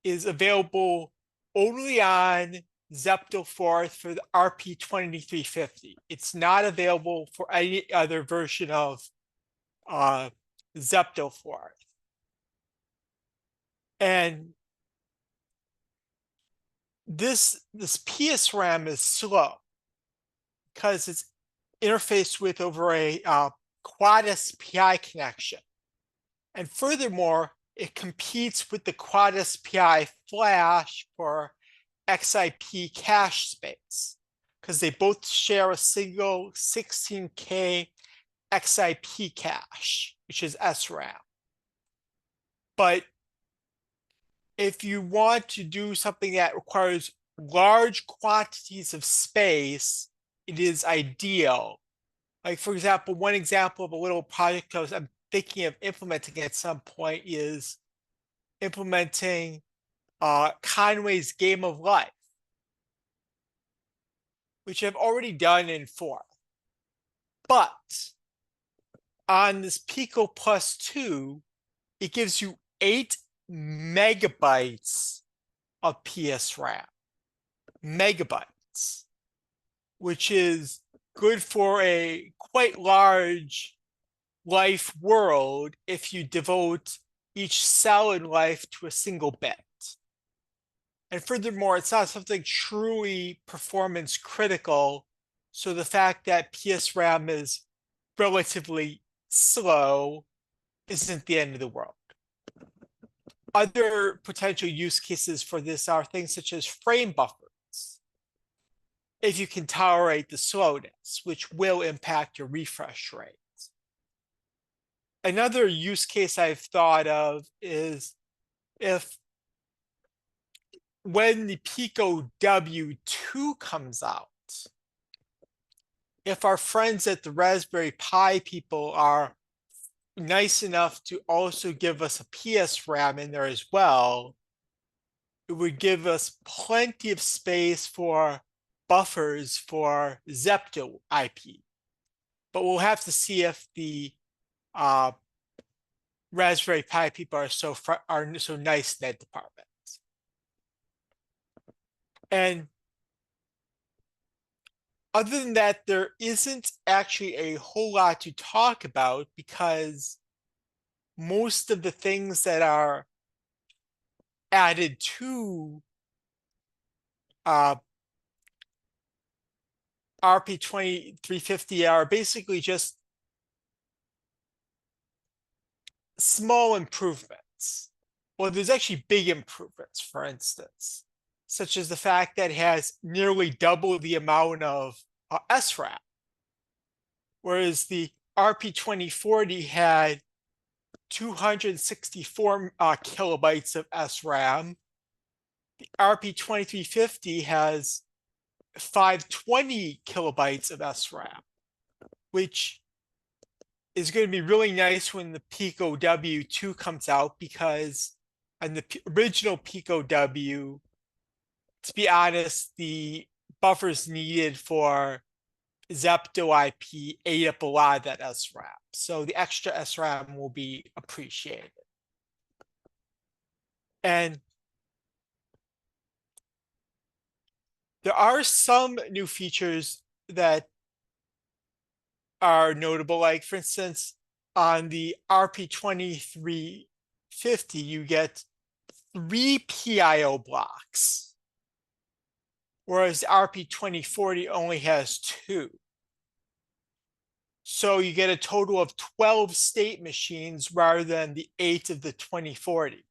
is available only on Zepto4 for the RP2350. It's not available for any other version of Zepto4. And this PSRAM is slow because it's interfaced with over a quad SPI connection. And furthermore, it competes with the quad SPI flash for XIP cache space because they both share a single 16K XIP cache, which is SRAM. But if you want to do something that requires large quantities of space, it is ideal. Like, for example, one example of a little project I'm thinking of implementing at some point is implementing Conway's Game of Life, which I've already done in 4. But on this Pico Plus 2, it gives you 8 megabytes of PS RAM. Megabytes, which is good for a quite large life world if you devote each cell in life to a single bit. And furthermore, it's not something truly performance critical. So the fact that PS RAM is relatively slow isn't the end of the world. Other potential use cases for this are things such as frame buffers, if you can tolerate the slowness, which will impact your refresh rate. Another use case I've thought of is if when the Pico W2 comes out, if our friends at the Raspberry Pi people are nice enough to also give us a PS RAM in there as well, it would give us plenty of space for buffers for Zepto IP. But we'll have to see if the Raspberry Pi people are so nice in that department. And other than that, there isn't actually a whole lot to talk about because most of the things that are added to RP2350 are basically just small improvements. Well, there's actually big improvements, for instance, such as the fact that it has nearly double the amount of SRAM, whereas the RP2040 had 264 kilobytes of SRAM. The RP2350 has 520 kilobytes of SRAM, which is going to be really nice when the Pico W2 comes out, because on the original Pico W, to be honest, the buffers needed for Zepto IP ate up a lot of that SRAM. So the extra SRAM will be appreciated. And there are some new features that are notable, like for instance, on the RP2350, you get 3 PIO blocks, whereas the RP2040 only has 2. So you get a total of 12 state machines rather than the 8 of the 2040.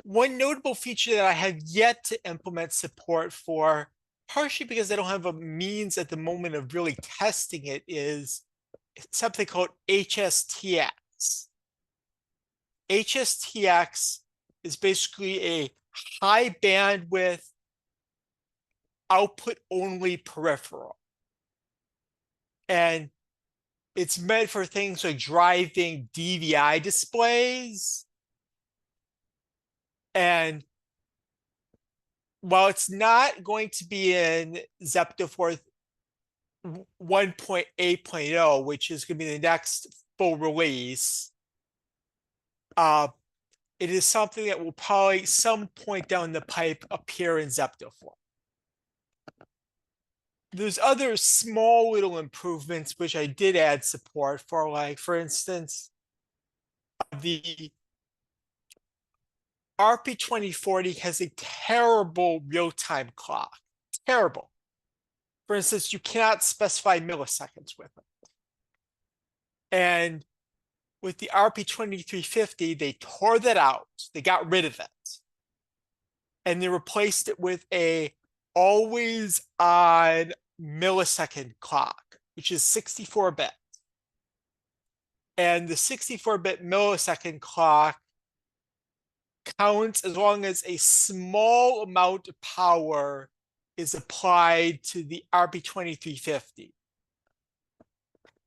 One notable feature that I have yet to implement support for, partially because I don't have a means at the moment of really testing it, is something called HSTX. HSTX is basically a high bandwidth output only peripheral. And it's meant for things like driving DVI displays. And while it's not going to be in Zepto 1.8.0, which is going to be the next full release, it is something that will probably some point down the pipe appear in Zepto 4. There's other small little improvements which I did add support for, like for instance, the RP2040 has a terrible real-time clock. Terrible. For instance, you cannot specify milliseconds with it. And with the RP2350, they tore that out. They got rid of it. And they replaced it with a always on millisecond clock, which is 64-bit. And the 64-bit millisecond clock counts as long as a small amount of power is applied to the RP2350,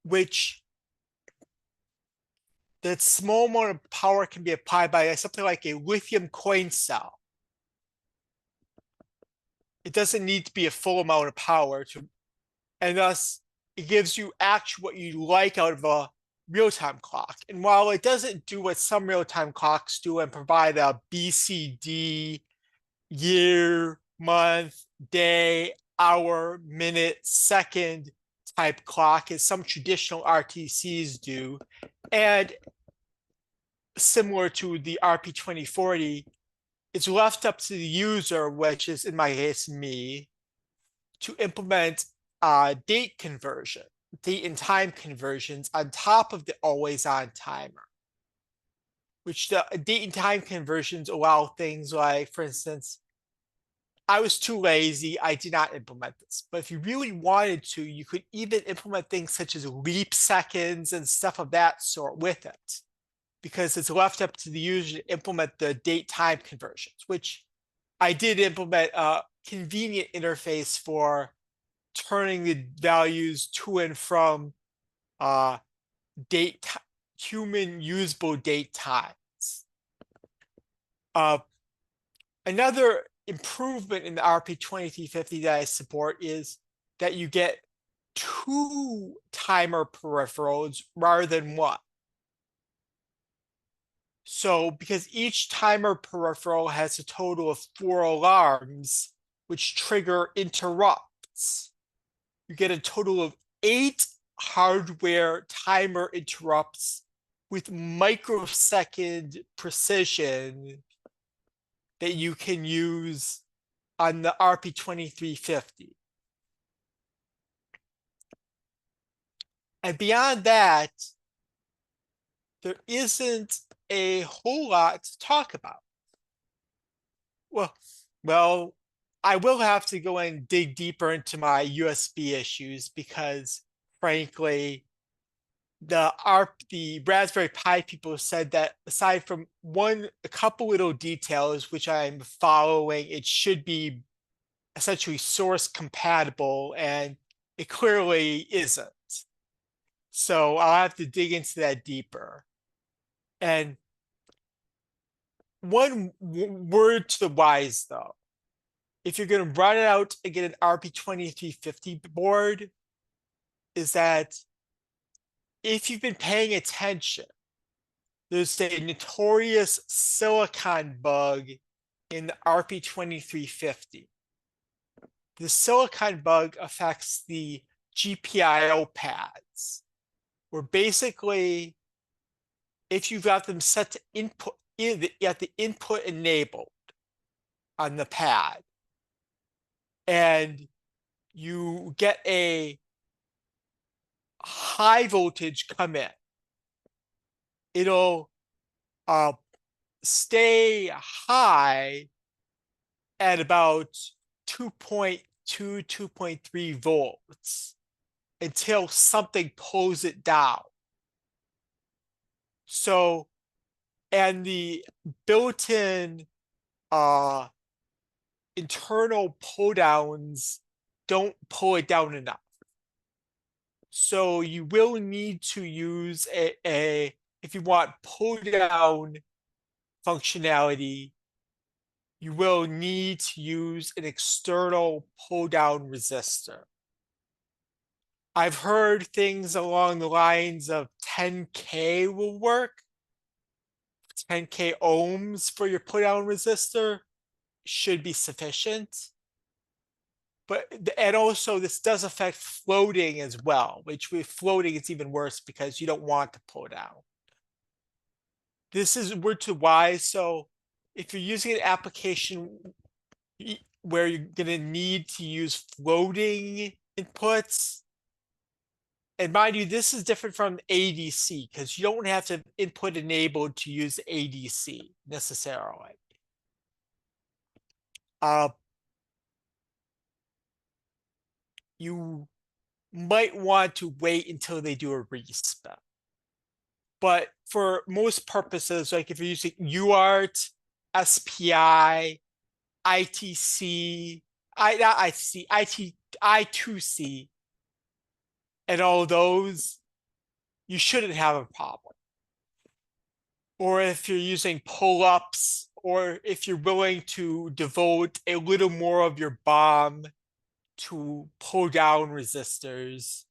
which that small amount of power can be applied by something like a lithium coin cell. It doesn't need to be a full amount of power to, and thus it gives you actually what you like out of a real-time clock. And while it doesn't do what some real-time clocks do and provide a BCD, year, month, day, hour, minute, second type clock as some traditional RTCs do, and similar to the RP2040, it's left up to the user, which is in my case me, to implement date and time conversions on top of the always on timer, which the date and time conversions allow things like, for instance, I was too lazy, I did not implement this. But if you really wanted to, you could even implement things such as leap seconds and stuff of that sort with it, because it's left up to the user to implement the date time conversions, which I did implement a convenient interface for turning the values to and from human usable date times. Another improvement in the RP2350 that I support is that you get 2 timer peripherals rather than 1. So because each timer peripheral has a total of 4 alarms, which trigger interrupts, you get a total of 8 hardware timer interrupts with microsecond precision that you can use on the RP2350. And beyond that, there isn't a whole lot to talk about. Well, I will have to go and dig deeper into my USB issues because, frankly, the Raspberry Pi people said that aside from a couple little details which I'm following, it should be essentially source compatible, and it clearly isn't. So I'll have to dig into that deeper. And one word to the wise, though, if you're going to run it out and get an RP2350 board, is that if you've been paying attention, there's a notorious silicon bug in the RP2350. The silicon bug affects the GPIO pads, where basically, if you've got them set to input, you have the input enabled on the pad, and you get a high voltage come in, it'll stay high at about 2.2, 2.3 volts until something pulls it down. So, and the built-in internal pull downs don't pull it down enough. So you will need to use if you want pull down functionality, you will need to use an external pull down resistor. I've heard things along the lines of 10K will work. 10K ohms for your pull down resistor should be sufficient. And also this does affect floating as well, which with floating it's even worse because you don't want to pull down. This is word to wise. So if you're using an application where you're going to need to use floating inputs, and mind you, this is different from ADC because you don't have to input enabled to use ADC necessarily. You might want to wait until they do a respec. But for most purposes, like if you're using UART, SPI, ITC, not ITC, I2C, and all those, you shouldn't have a problem. Or if you're using pull-ups, or if you're willing to devote a little more of your BOM to pull down resistors,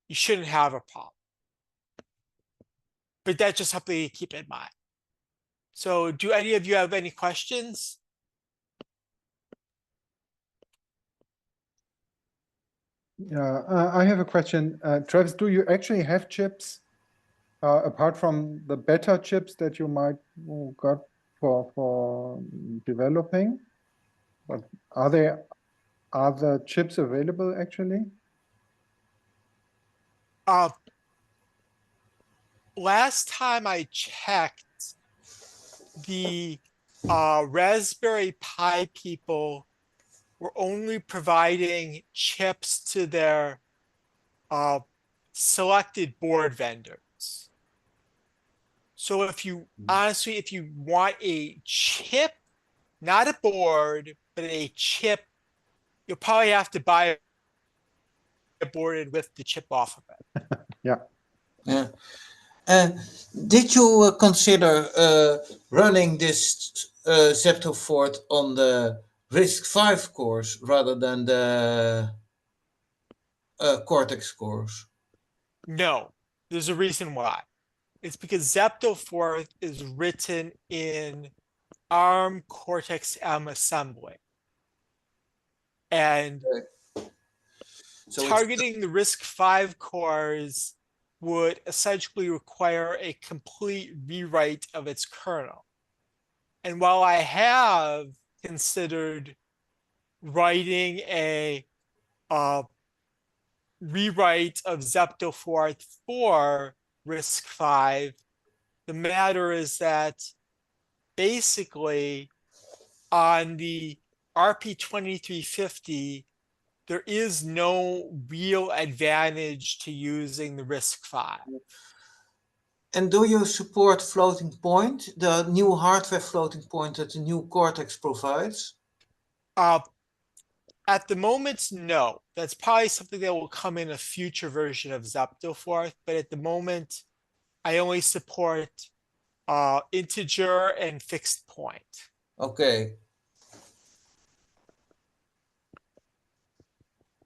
you shouldn't have a problem. But that's just something to keep in mind. So do any of you have any questions? Yeah, I have a question. Travis, do you actually have chips apart from the beta chips that you might got for developing? But are there other chips available actually? Last time I checked, the Raspberry Pi people were only providing chips to their selected board vendors. So if you honestly, if you want a chip, not a board, but a chip, you'll probably have to buy a board with the chip off of it. Yeah. Yeah. Did you consider running this Zepto on the RISC-V cores rather than the Cortex cores? No, there's a reason why. It's because Zepto is written in ARM Cortex-M assembly. And So targeting the RISC-V cores would essentially require a complete rewrite of its kernel. And while I have considered writing a rewrite of Zepto for RISC-V, the matter is that basically on the RP2350, there is no real advantage to using the RISC-V. And do you support floating point, the new hardware floating point that the new Cortex provides? At the moment, no. That's probably something that will come in a future version of Zepto, but at the moment, I only support integer and fixed point. Okay.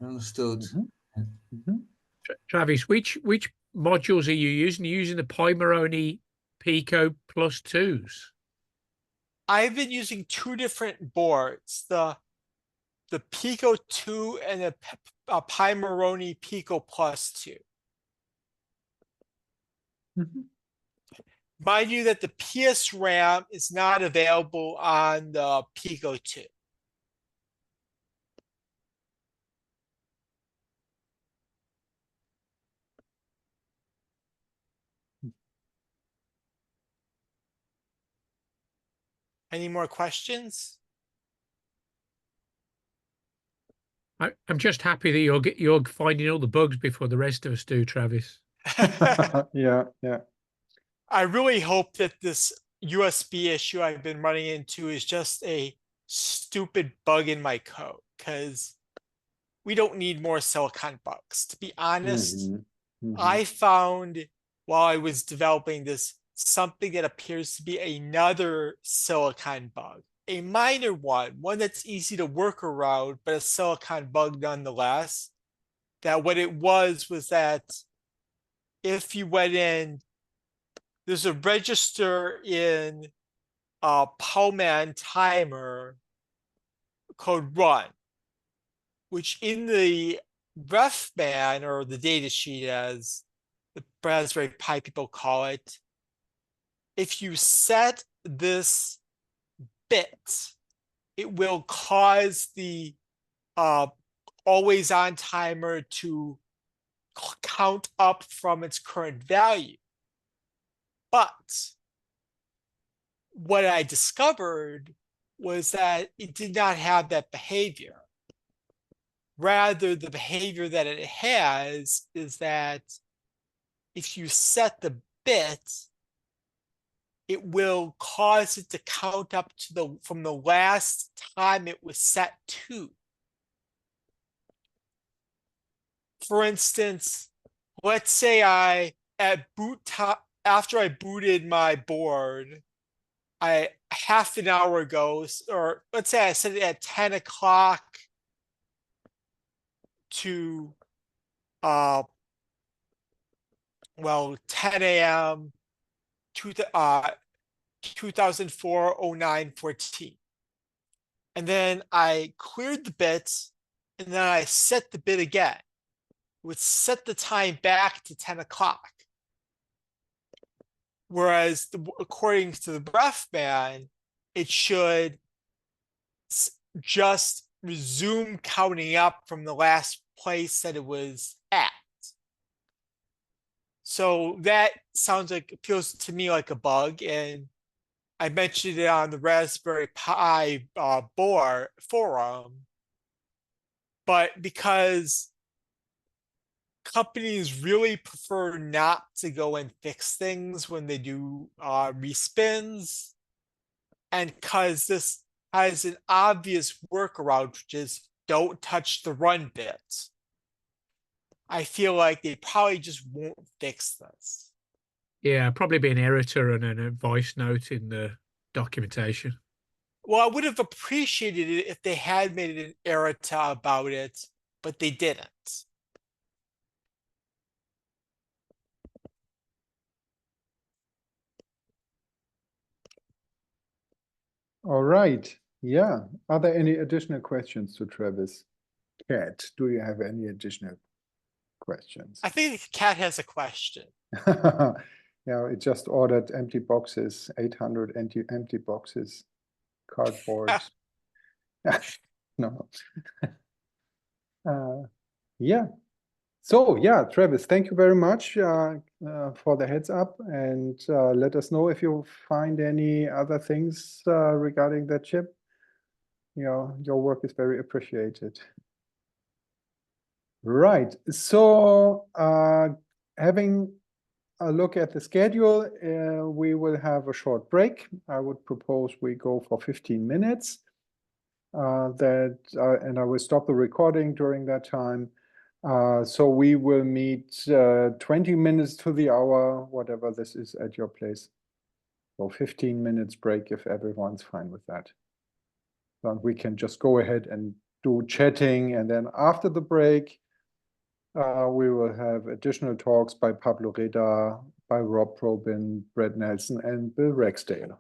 Understood. Travis, which modules are you using? Are you using the Pomeroni Pico Plus 2s? I've been using two different boards, the Pico 2 and the Pomeroni Pico Plus 2. Mind you that the PS RAM is not available on the Pico 2. Any more questions? I'm just happy that you're finding all the bugs before the rest of us do, Travis. Yeah. I really hope that this USB issue I've been running into is just a stupid bug in my code, because we don't need more silicon bugs. To be honest, I found while I was developing this something that appears to be another silicon bug, a minor one that's easy to work around, but a silicon bug nonetheless. That what it was that if you went in, there's a register in Powman timer called run, which in the ref man, or the data sheet as the Raspberry Pi people call it, if you set this bit, it will cause the always on timer to count up from its current value. But what I discovered was that it did not have that behavior. Rather, the behavior that it has is that if you set the bit, it will cause it to count up to from the last time it was set to. For instance, let's say after I booted my board, half an hour ago, or let's say I set it at 10 o'clock to 10 a.m. 2004-09-14. And then I cleared the bits, and then I set the bit again. It would set the time back to 10 o'clock. Whereas according to the Breath Man, it should just resume counting up from the last place that it was at. So that feels to me like a bug, and I mentioned it on the Raspberry Pi board forum, but because companies really prefer not to go and fix things when they do respins, and because this has an obvious workaround, which is don't touch the run bit, I feel like they probably just won't fix this. Yeah, probably be an editor and a voice note in the documentation. Well, I would have appreciated it if they had made an errata about it, but they didn't. All right. Yeah. Are there any additional questions to Travis? Kat, do you have any additional questions? I think Kat has a question. Yeah, it just ordered empty boxes, 800 empty boxes, cardboard. No. Yeah. So yeah, Travis, thank you very much for the heads up, and let us know if you find any other things regarding that chip. You know, your work is very appreciated. Right. So having a look at the schedule, we will have a short break. I would propose we go for 15 minutes. And I will stop the recording during that time. So we will meet 20 minutes to the hour, whatever this is at your place. So 15 minutes break if everyone's fine with that. Then we can just go ahead and do chatting, and then after the break, we will have additional talks by Pablo Reda, by Rob Probin, Brett Nelson, and Bill Rexdale.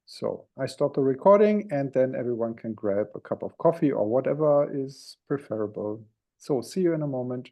So I stop the recording, and then everyone can grab a cup of coffee or whatever is preferable. So see you in a moment.